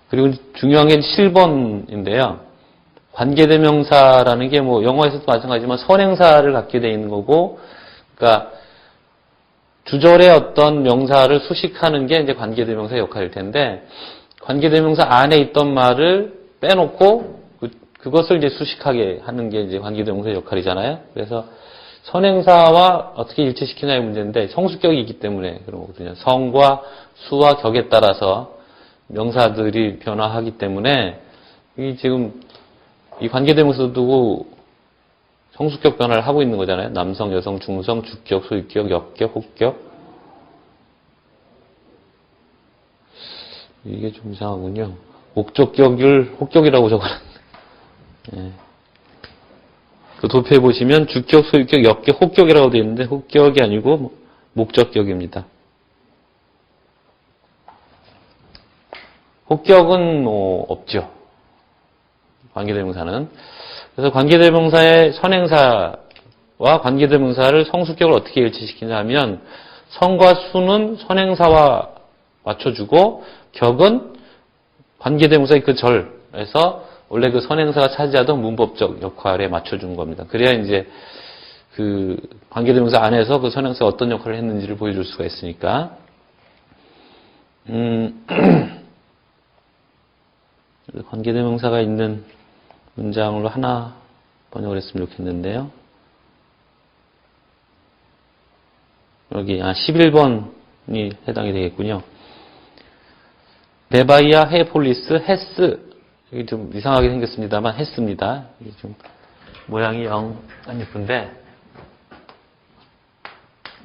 그리고 중요한 게 7번인데요. 관계대명사라는 게 뭐 영어에서도 마찬가지지만 선행사를 갖게 돼 있는 거고, 그러니까 주절의 어떤 명사를 수식하는 게 이제 관계대명사의 역할일 텐데, 관계대명사 안에 있던 말을 빼놓고 그것을 이제 수식하게 하는 게 이제 관계대명사의 역할이잖아요. 그래서 선행사와 어떻게 일치시키냐의 문제인데 성수격이 있기 때문에 그런 거거든요. 성과 수와 격에 따라서 명사들이 변화하기 때문에 이 지금 이 관계대명사도 두고 성수격 변화를 하고 있는 거잖아요. 남성, 여성, 중성, 주격, 소유격, 역격, 혹격. 이게 좀 이상하군요. 목적격을 혹격이라고 적어놨네. 예. 그 도표에 보시면 주격, 소유격, 역격, 혹격이라고 되어 있는데 혹격이 아니고 목적격입니다. 혹격은 뭐 없죠. 관계대명사는. 그래서 관계대명사의 선행사와 관계대명사를 성수격을 어떻게 일치시키냐 하면 성과 수는 선행사와 맞춰주고 격은 관계대명사의 그 절에서 원래 그 선행사가 차지하던 문법적 역할에 맞춰주는 겁니다. 그래야 이제 그 관계대명사 안에서 그 선행사가 어떤 역할을 했는지를 보여줄 수가 있으니까. 관계대명사가 있는 문장으로 하나 번역을 했으면 좋겠는데요. 여기 11번이 해당이 되겠군요. 베바이아, 헤폴리스, 헤스. 이게 좀 이상하게 생겼습니다만 했습니다. 이게 좀 모양이 영 안 예쁜데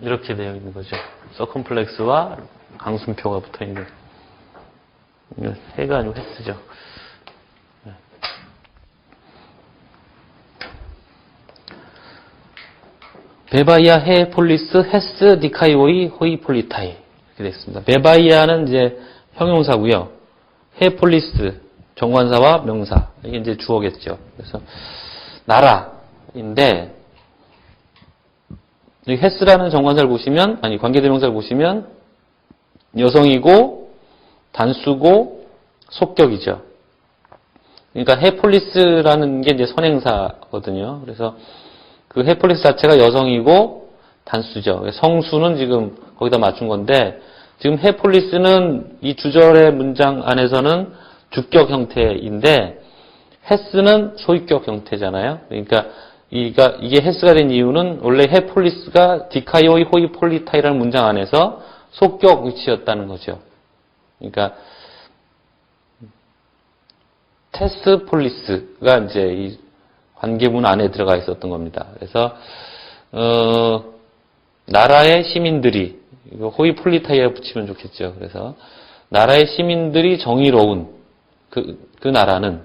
이렇게 되어 있는 거죠. 서컴플렉스와 강순표가 붙어 있는. 해가 아니고 헤스죠. 베바이아, 헤폴리스, 헤스, 니카이오이, 호이폴리타이 이렇게 되어 있습니다. 베바이아는 이제 형용사고요. 헤폴리스 정관사와 명사. 이게 이제 주어겠죠. 그래서, 나라인데, 여기 헤스라는 정관사를 보시면, 관계대명사를 보시면, 여성이고, 단수고, 속격이죠. 그러니까 헤폴리스라는 게 이제 선행사거든요. 그래서, 그 헤폴리스 자체가 여성이고, 단수죠. 성수는 지금 거기다 맞춘 건데, 지금 헤폴리스는 이 주절의 문장 안에서는 주격 형태인데 헤스는 소유격 형태잖아요. 그러니까 이게 해스가 된 이유는 원래 헤폴리스가 디카이오이 호이 폴리타이라는 문장 안에서 속격 위치였다는 거죠. 그러니까 테스폴리스가 이제 이 관계문 안에 들어가 있었던 겁니다. 그래서 나라의 시민들이 이거 호이 폴리타이에 붙이면 좋겠죠. 그래서 나라의 시민들이 정의로운 그 나라는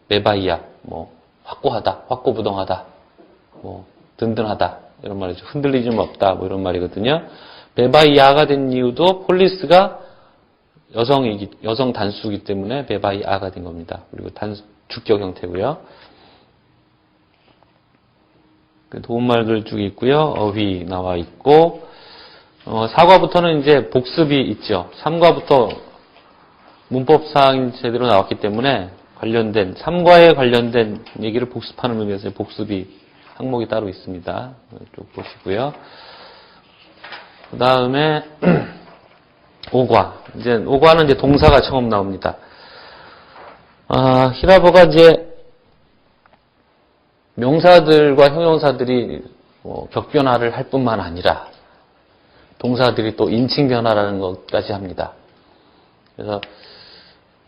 메바이야, 뭐 확고하다, 확고부동하다, 뭐 든든하다 이런 말이죠. 흔들리지 없다 뭐 이런 말이거든요. 메바이아가 된 이유도 폴리스가 여성 단수이기 때문에 메바이아가 된 겁니다. 그리고 주격 형태고요. 도움말들 쭉 있고요. 어휘 나와 있고 4과부터는 이제 복습이 있죠. 3과부터 문법상 제대로 나왔기 때문에 3과에 관련된 얘기를 복습하는 의미에서 복습이 항목이 따로 있습니다. 쭉 보시고요. 그 다음에 5과. 이제 5과는 이제 동사가 처음 나옵니다. 히라보가 이제 명사들과 형용사들이 격변화를 할 뿐만 아니라 동사들이 또 인칭 변화라는 것까지 합니다. 그래서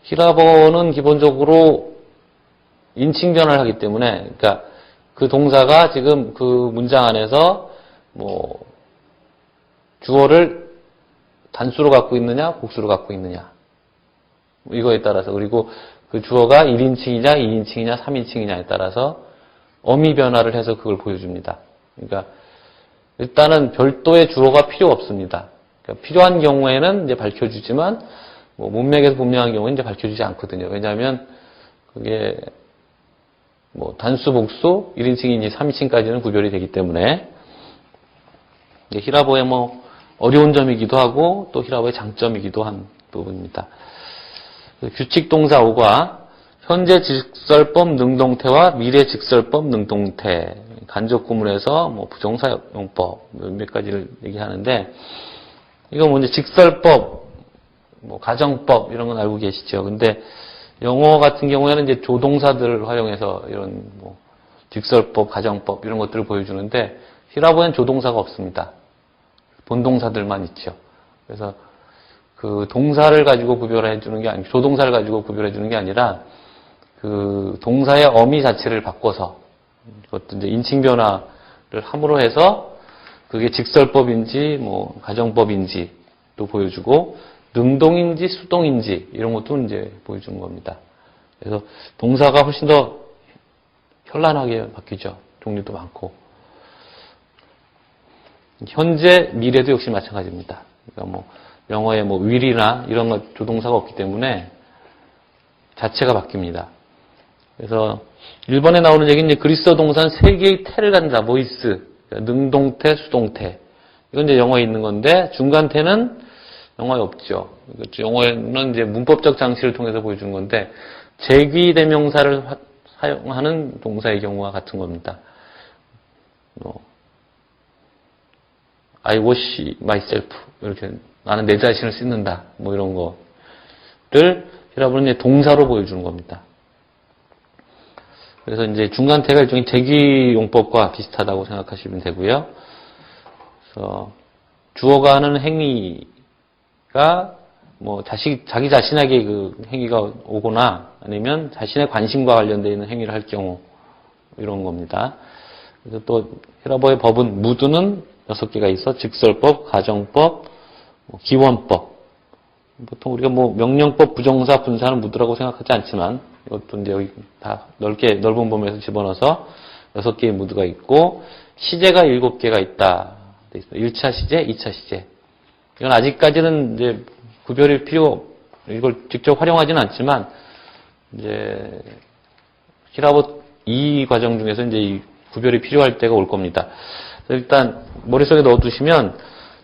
히라보는 기본적으로 인칭 변화를 하기 때문에, 그러니까 그 동사가 지금 그 문장 안에서 뭐 주어를 단수로 갖고 있느냐, 복수로 갖고 있느냐 이거에 따라서, 그리고 그 주어가 1인칭이냐, 2인칭이냐, 3인칭이냐에 따라서 어미 변화를 해서 그걸 보여줍니다. 그러니까 일단은 별도의 주어가 필요 없습니다. 그러니까 필요한 경우에는 이제 밝혀주지만 뭐 문맥에서 분명한 경우는 이제 밝혀주지 않거든요. 왜냐하면 그게 뭐 단수, 복수, 1인칭인지 3인칭까지는 구별이 되기 때문에 히라보의 뭐 어려운 점이기도 하고 또 히라보의 장점이기도 한 부분입니다. 규칙 동사 5과 현재 직설법 능동태와 미래 직설법 능동태, 간접 구문에서 뭐 부정사용법 몇 가지를 얘기하는데, 이거 뭐 이제 직설법, 뭐 가정법 이런 건 알고 계시죠. 근데 영어 같은 경우에는 이제 조동사들을 활용해서 이런 뭐 직설법, 가정법 이런 것들을 보여주는데, 히라보엔 조동사가 없습니다. 본동사들만 있죠. 그래서 그 동사를 가지고 구별해 주는 게 아니고, 조동사를 가지고 구별해 주는 게 아니라 그 동사의 어미 자체를 바꿔서, 그것도 이제 인칭 변화를 함으로 해서 그게 직설법인지 뭐 가정법인지 또 보여주고, 능동인지 수동인지 이런 것도 이제 보여주는 겁니다. 그래서 동사가 훨씬 더 현란하게 바뀌죠. 종류도 많고. 현재, 미래도 역시 마찬가지입니다. 그러니까 뭐 영어에 뭐 will이나 이런 것 조동사가 없기 때문에 자체가 바뀝니다. 그래서 1번에 나오는 얘기는 이제 그리스어 동사는 세 개의 태를 갖는다. 보이스, 그러니까 능동태, 수동태. 이건 이제 영어에 있는 건데, 중간태는 영어에 없죠. 영어에는 이제 문법적 장치를 통해서 보여주는 건데, 제귀대명사를 사용하는 동사의 경우와 같은 겁니다. I wash myself. 이렇게 나는 내 자신을 씻는다. 뭐 이런 거를 히라보는 이제 동사로 보여주는 겁니다. 그래서 이제 중간태가 일종의 제귀용법과 비슷하다고 생각하시면 되고요. 그래서 주어가 하는 행위가 뭐 자기 자신에게 그 행위가 오거나 아니면 자신의 관심과 관련되어 있는 행위를 할 경우 이런 겁니다. 그래서 또 히라보의 법은 무드는 6개가 있어. 직설법, 가정법, 기원법. 보통 우리가 뭐 명령법, 부정사, 분사는 무드라고 생각하지 않지만 이것도 이제 여기 다 넓은 범위에서 집어넣어서 6개의 무드가 있고, 시제가 7개가 있다. 1차 시제, 2차 시제. 이건 아직까지는 이제 구별이 이걸 직접 활용하지는 않지만, 이제 히라보 이 과정 중에서 이제 이 구별이 필요할 때가 올 겁니다. 일단 머릿속에 넣어두시면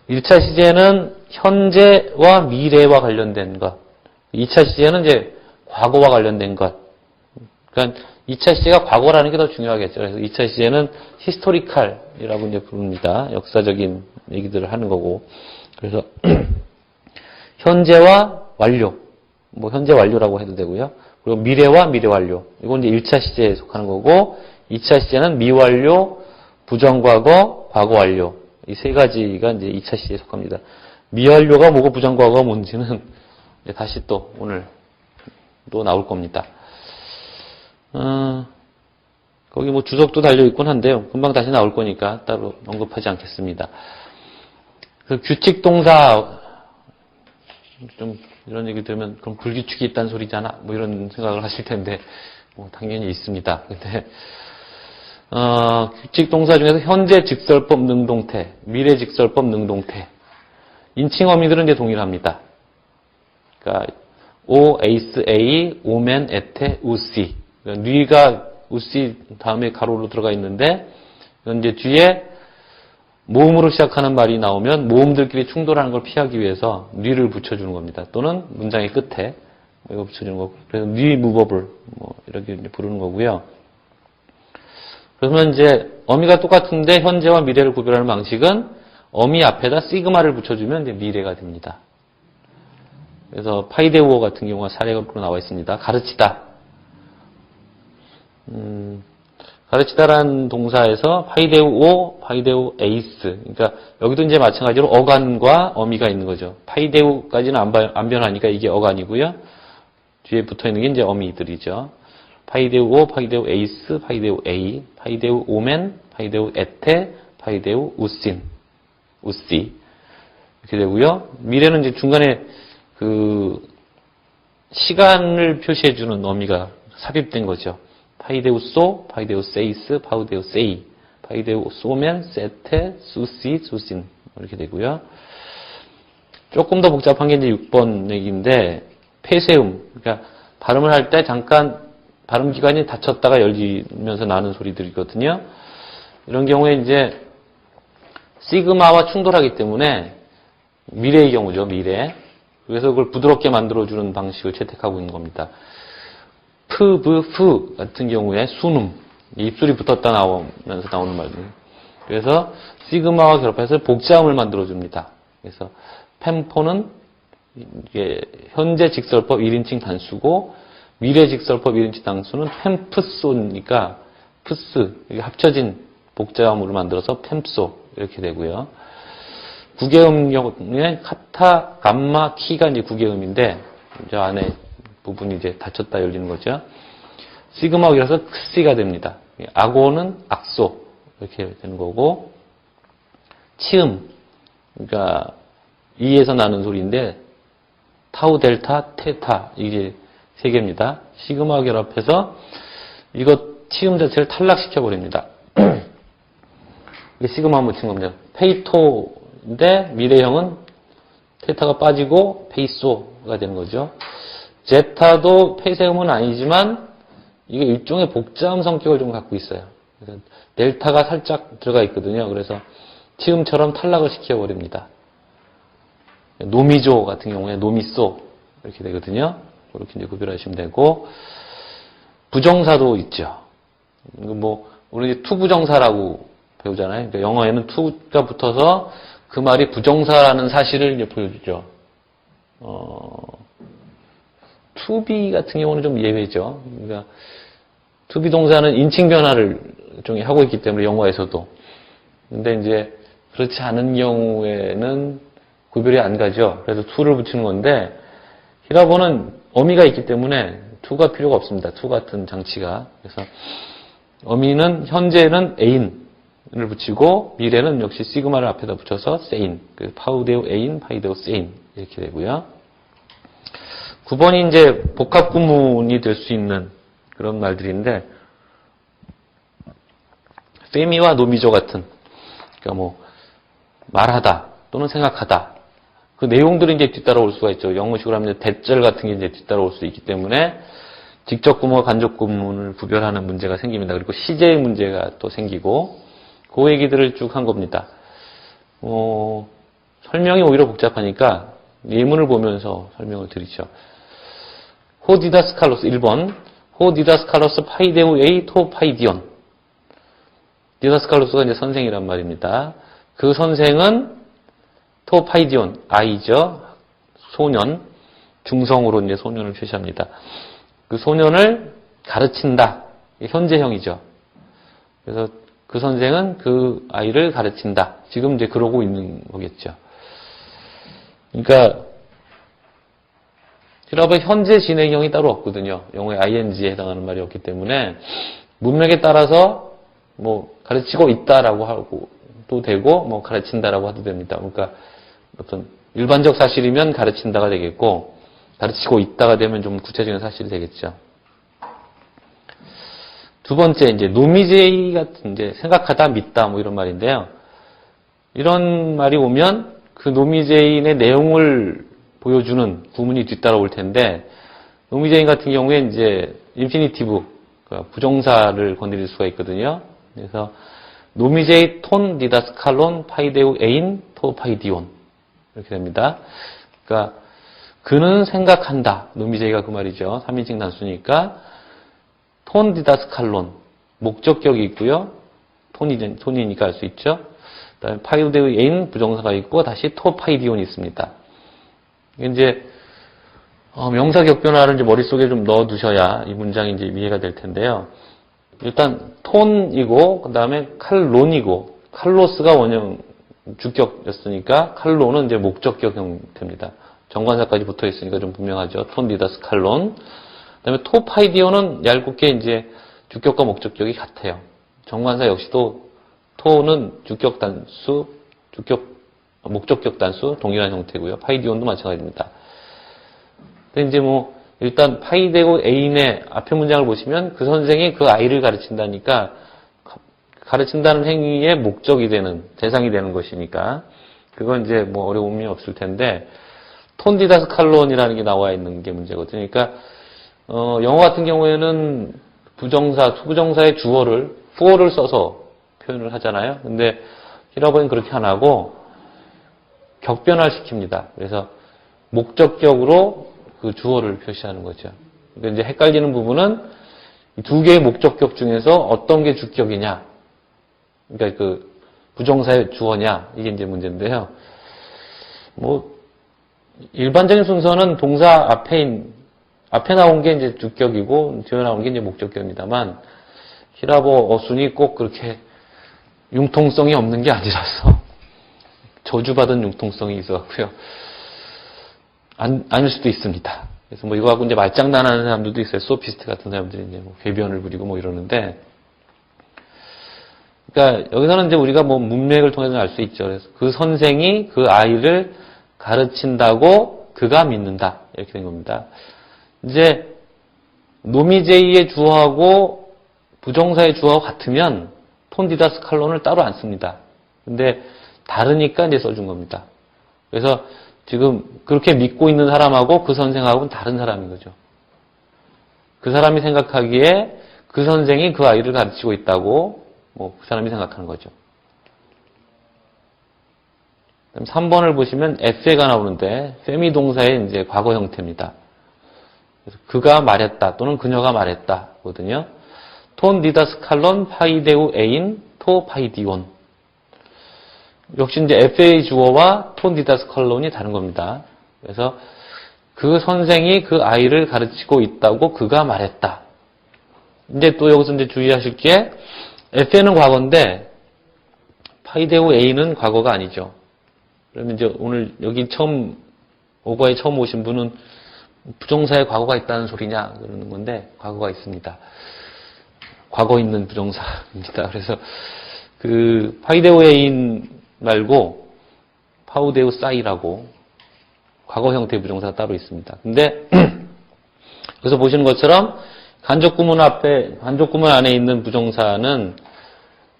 1차 시제는 현재와 미래와 관련된 것, 2차 시제는 이제 과거와 관련된 것. 그러니까 2차 시제가 과거라는 게 더 중요하겠죠. 그래서 2차 시제는 히스토리칼이라고 이제 부릅니다. 역사적인 얘기들을 하는 거고. 그래서 현재와 완료, 뭐 현재 완료라고 해도 되고요. 그리고 미래와 미래 완료. 이건 이제 1차 시제에 속하는 거고, 2차 시제는 미완료, 부정과거, 과거완료. 이 세 가지가 이제 2차 시제에 속합니다. 미완료가 뭐고 부정과거가 뭔지는 이제 다시 또 오늘 또 나올 겁니다. 거기 뭐 주석도 달려있곤 한데요. 금방 다시 나올 거니까 따로 언급하지 않겠습니다. 그 규칙 동사, 좀 이런 얘기 들으면 그럼 불규칙이 있다는 소리잖아. 뭐 이런 생각을 하실 텐데, 뭐 당연히 있습니다. 근데, 규칙 동사 중에서 현재 직설법 능동태, 미래 직설법 능동태. 인칭 어미들은 이제 동일합니다. 그러니까, 오, 에이스, 에이, 오멘, 에테, 우시. 그러니까 뉘가 우시 다음에 가로로 들어가 있는데, 이건 이제 뒤에 모음으로 시작하는 말이 나오면 모음들끼리 충돌하는 걸 피하기 위해서 뉘를 붙여주는 겁니다. 또는 문장의 끝에 이거 붙여주는 거고. 그래서 뉘 무버블 뭐 이렇게 부르는 거고요. 그러면 이제 어미가 똑같은데 현재와 미래를 구별하는 방식은 어미 앞에다 시그마를 붙여주면 이제 미래가 됩니다. 그래서 파이데우어 같은 경우가 사례로 나와 있습니다. 가르치다. 가르치다라는 동사에서 파이데우오, 파이데우 에이스. 그러니까 여기도 이제 마찬가지로 어간과 어미가 있는 거죠. 파이데우까지는 안 변하니까 이게 어간이고요. 뒤에 붙어 있는 게 이제 어미들이죠. 파이데우오, 파이데우 에이스, 파이데우 에이, 파이데우 오멘, 파이데우 에테, 파이데우 우신, 우시. 이렇게 되고요. 미래는 이제 중간에 그 시간을 표시해주는 어미가 삽입된 거죠. 파이데우 소, 파이데우 세이스, 파우데우 세이, 파이데우 소멘, 세테, 수시, 수신 이렇게 되고요. 조금 더 복잡한 게 이제 6번 얘기인데 폐쇄음, 그러니까 발음을 할 때 잠깐 발음 기관이 닫혔다가 열리면서 나는 소리들이거든요. 이런 경우에 이제 시그마와 충돌하기 때문에 미래의 경우죠, 미래. 그래서 그걸 부드럽게 만들어주는 방식을 채택하고 있는 겁니다. 프, 브, 프 같은 경우에 순음, 입술이 붙었다 나오면서 나오는 말들. 그래서 시그마와 결합해서 복자음을 만들어줍니다. 그래서 펜포는 이게 현재 직설법 1인칭 단수고 미래 직설법 1인칭 단수는 펜프소니까 프스 이게 합쳐진 복자음으로 만들어서 펜소 이렇게 되고요. 구개음 경우에 카타, 감마, 키가 이제 구개음인데 저 안에 부분이 이제 닫혔다 열리는 거죠. 시그마이라서 크시가 됩니다. 악오는 악소 이렇게 되는 거고 치음 그러니까 이에서 나는 소리인데 타우 델타 테타 이게 세 개입니다. 시그마 결합해서 이거 치음 자체를 탈락시켜 버립니다. 이게 시그마 붙인 겁니다. 페이토인데 미래형은 테타가 빠지고 페이소가 되는 거죠. 제타도 폐쇄음은 아니지만 이게 일종의 복자음 성격을 좀 갖고 있어요. 그래서 델타가 살짝 들어가 있거든요. 그래서 치음처럼 탈락을 시켜버립니다. 노미조 같은 경우에 노미소 이렇게 되거든요. 그렇게 이제 구별하시면 되고 부정사도 있죠. 뭐 우리 이제 투부정사라고 배우잖아요. 그러니까 영어에는 투가 붙어서 그 말이 부정사라는 사실을 이제 보여주죠. 투비 같은 경우는 좀 예외죠. 그러니까 투비 동사는 인칭 변화를 일종의 하고 있기 때문에 영어에서도. 근데 이제 그렇지 않은 경우에는 구별이 안 가죠. 그래서 투를 붙이는 건데 히라보는 어미가 있기 때문에 투가 필요가 없습니다. 투 같은 장치가. 그래서 어미는 현재는 애인을 붙이고 미래는 역시 시그마를 앞에다 붙여서 세인. 파우데우 애인, 파이데우 세인 이렇게 되고요. 9번이 이제 복합 구문이 될 수 있는 그런 말들인데 페미와 노미조 같은 그러니까 뭐 말하다 또는 생각하다 그 내용들이 이제 뒤따라올 수가 있죠. 영어식으로 하면 대절 같은 게 이제 뒤따라올 수 있기 때문에 직접 구문과 간접 구문을 구별하는 문제가 생깁니다. 그리고 시제의 문제가 또 생기고 그 얘기들을 쭉 한 겁니다. 설명이 오히려 복잡하니까 예문을 보면서 설명을 드리죠. 호디다스칼로스 1번 호디다스칼로스 파이데우 에이 토 파이디온 디다스칼로스가 이제 선생이란 말입니다. 그 선생은 토 파이디온 아이죠. 소년 중성으로 이제 소년을 표시합니다. 그 소년을 가르친다. 현재형이죠. 그래서 그 선생은 그 아이를 가르친다. 지금 이제 그러고 있는 거겠죠. 그러니까 히라보의 현재 진행형이 따로 없거든요. 영어의 ing에 해당하는 말이 없기 때문에 문맥에 따라서 뭐 가르치고 있다라고 하고 또 되고 뭐 가르친다라고 해도 됩니다. 그러니까 어떤 일반적 사실이면 가르친다가 되겠고 가르치고 있다가 되면 좀 구체적인 사실이 되겠죠. 두 번째 이제 노미제이 같은 이제 생각하다 믿다 뭐 이런 말인데요. 이런 말이 오면 그 노미제인의 내용을 보여주는 구문이 뒤따라올 텐데 노미제인 같은 경우에 이제 인피니티브 그러니까 부정사를 건드릴 수가 있거든요. 그래서 노미제이 톤 디다스칼론 파이데우 에인 토 파이디온 이렇게 됩니다. 그러니까 그는 생각한다. 노미제이가 그 말이죠. 3인칭 단수니까 톤 디다스칼론 목적격이 있고요. 톤이니까 알 수 있죠. 그다음에 파이데우 에인 부정사가 있고 다시 토 파이디온이 있습니다. 이제 명사 격변화를 이제 머릿속에 좀 넣어 두셔야 이 문장이 이제 이해가 될 텐데요. 일단 톤이고 그다음에 칼론이고 칼로스가 원형 주격이었으니까 칼론은 이제 목적격 형태입니다. 정관사까지 붙어 있으니까 좀 분명하죠. 톤 디다스 칼론. 그다음에 토 파이디오는 얄궂게 이제 주격과 목적격이 같아요. 정관사 역시도 토는 주격 단수, 목적격 단수 동일한 형태고요. 파이디온도 마찬가지입니다. 근데 이제 뭐 일단 파이데고 A인의 앞에 문장을 보시면 그 선생이 그 아이를 가르친다니까 가르친다는 행위의 목적이 되는 대상이 되는 것이니까 그건 이제 뭐 어려움이 없을 텐데 톤디다스 칼론이라는 게 나와 있는 게 문제거든요. 그러니까 영어 같은 경우에는 부정사, 투부정사의 주어를 for를 써서 표현을 하잖아요. 근데 히라보는 그렇게 안 하고 격변화를 시킵니다. 그래서 목적격으로 그 주어를 표시하는 거죠. 그러니까 이제 헷갈리는 부분은 이 두 개의 목적격 중에서 어떤 게 주격이냐. 그러니까 그 부정사의 주어냐. 이게 이제 문제인데요. 뭐 일반적인 순서는 동사 앞에 나온 게 이제 주격이고 뒤에 나온 게 이제 목적격입니다만 히라보 어순이 꼭 그렇게 융통성이 없는 게 아니라서 저주받은 융통성이 있어갖고요. 아닐 수도 있습니다. 그래서 뭐 이거 갖고 이제 말장난하는 사람들도 있어요. 소피스트 같은 사람들이 이제 뭐 궤변을 부리고 뭐 이러는데. 그러니까 여기서는 이제 우리가 뭐 문맥을 통해서 알 수 있죠. 그래서 그 선생이 그 아이를 가르친다고 그가 믿는다. 이렇게 된 겁니다. 이제 노미제이의 주어하고 부정사의 주어하고 같으면 톤디다스 칼론을 따로 안 씁니다. 근데 다르니까 이제 써준 겁니다. 그래서 지금 그렇게 믿고 있는 사람하고 그 선생하고는 다른 사람인 거죠. 그 사람이 생각하기에 그 선생이 그 아이를 가르치고 있다고 뭐 그 사람이 생각하는 거죠. 3번을 보시면 에페가 나오는데 페미 동사의 이제 과거 형태입니다. 그래서 그가 말했다 또는 그녀가 말했다거든요. 톤 디다스 칼론 파이데우 에인 토 파이디온. 역시 이제 FA 주어와 톤 디다스 칼론이 다른 겁니다. 그래서 그 선생이 그 아이를 가르치고 있다고 그가 말했다. 이제 또 여기서 이제 주의하실 게 FA는 과거인데 파이데우 A는 과거가 아니죠. 그러면 이제 오늘 여기 오거에 처음 오신 분은 부정사에 과거가 있다는 소리냐 그러는 건데 과거가 있습니다. 과거 있는 부정사입니다. 그래서 그 파이데우 A인 말고 파우데우 싸이라고 과거 형태의 부정사가 따로 있습니다. 근데 그래서 보시는 것처럼 간접구문 안에 있는 부정사는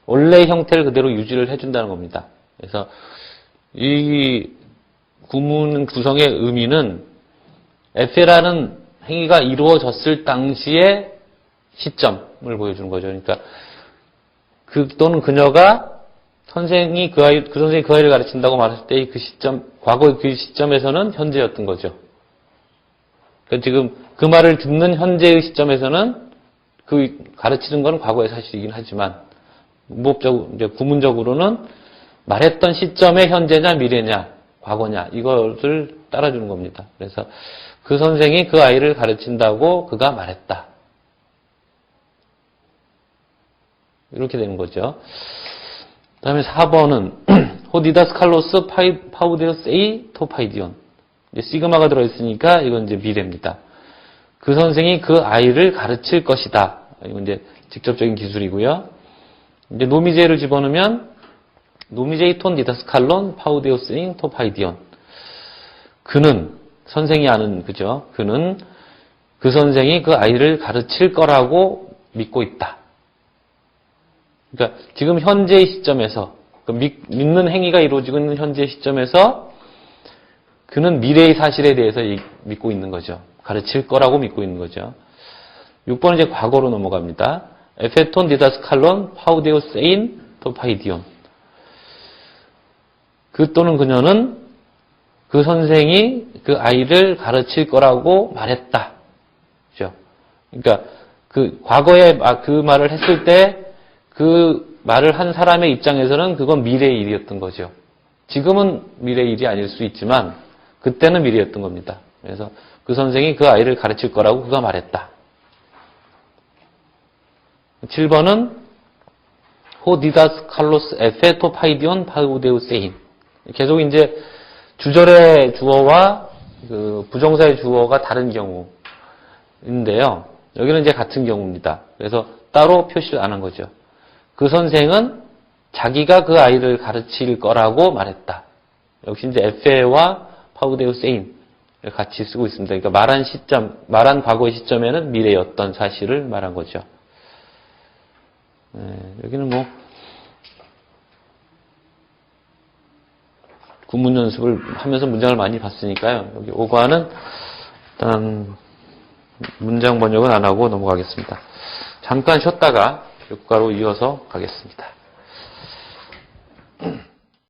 원래 형태를 그대로 유지를 해준다는 겁니다. 그래서 이 구문 구성의 의미는 에페라는 행위가 이루어졌을 당시의 시점을 보여주는 거죠. 그러니까 또는 그녀가 선생이 그 선생이 그 아이를 가르친다고 말했을 때 그 시점, 과거의 그 시점에서는 현재였던 거죠. 그러니까 지금 그 말을 듣는 현재의 시점에서는 그 가르치는 건 과거의 사실이긴 하지만 문법적으로 이제 구문적으로는 말했던 시점의 현재냐 미래냐 과거냐 이것을 따라주는 겁니다. 그래서 그 선생이 그 아이를 가르친다고 그가 말했다. 이렇게 되는 거죠. 그 다음에 4번은 호디다스 칼로스 파우데우스 에이 토파이디온. 이제 시그마가 들어있으니까 이건 이제 미래입니다. 그 선생이 그 아이를 가르칠 것이다. 이건 이제 직접적인 기술이고요. 이제 노미제를 집어넣으면 노미제이톤 디다스 칼론 파우데우스 잉 토파이디온. 그는 선생이 아는 그죠. 그는 그 선생이 그 아이를 가르칠 거라고 믿고 있다. 그러니까 지금 현재의 시점에서 믿는 행위가 이루어지고 있는 현재의 시점에서 그는 미래의 사실에 대해서 믿고 있는 거죠. 가르칠 거라고 믿고 있는 거죠. 6번은 이제 과거로 넘어갑니다. 에페톤 디다스 칼론 파우데우스 에인 토파이디온. 그 또는 그녀는 그 선생이 그 아이를 가르칠 거라고 말했다. 그죠? 그러니까 그 과거에 그 말을 했을 때 그 말을 한 사람의 입장에서는 그건 미래의 일이었던 거죠. 지금은 미래의 일이 아닐 수 있지만 그때는 미래였던 겁니다. 그래서 그 선생이 그 아이를 가르칠 거라고 그가 말했다. 7번은 호디다스 칼로스 에페토 파이디온 파우데우세인. 계속 이제 주절의 주어와 그 부정사의 주어가 다른 경우인데요. 여기는 이제 같은 경우입니다. 그래서 따로 표시를 안 한 거죠. 그 선생은 자기가 그 아이를 가르칠 거라고 말했다. 역시 이제 에페와 파우데우세인 같이 쓰고 있습니다. 그러니까 말한 과거의 시점에는 미래의 어떤 사실을 말한 거죠. 여기는 뭐 구문 연습을 하면서 문장을 많이 봤으니까요. 여기 5과는 일단 문장 번역은 안 하고 넘어가겠습니다. 잠깐 쉬었다가 6과로 이어서 가겠습니다.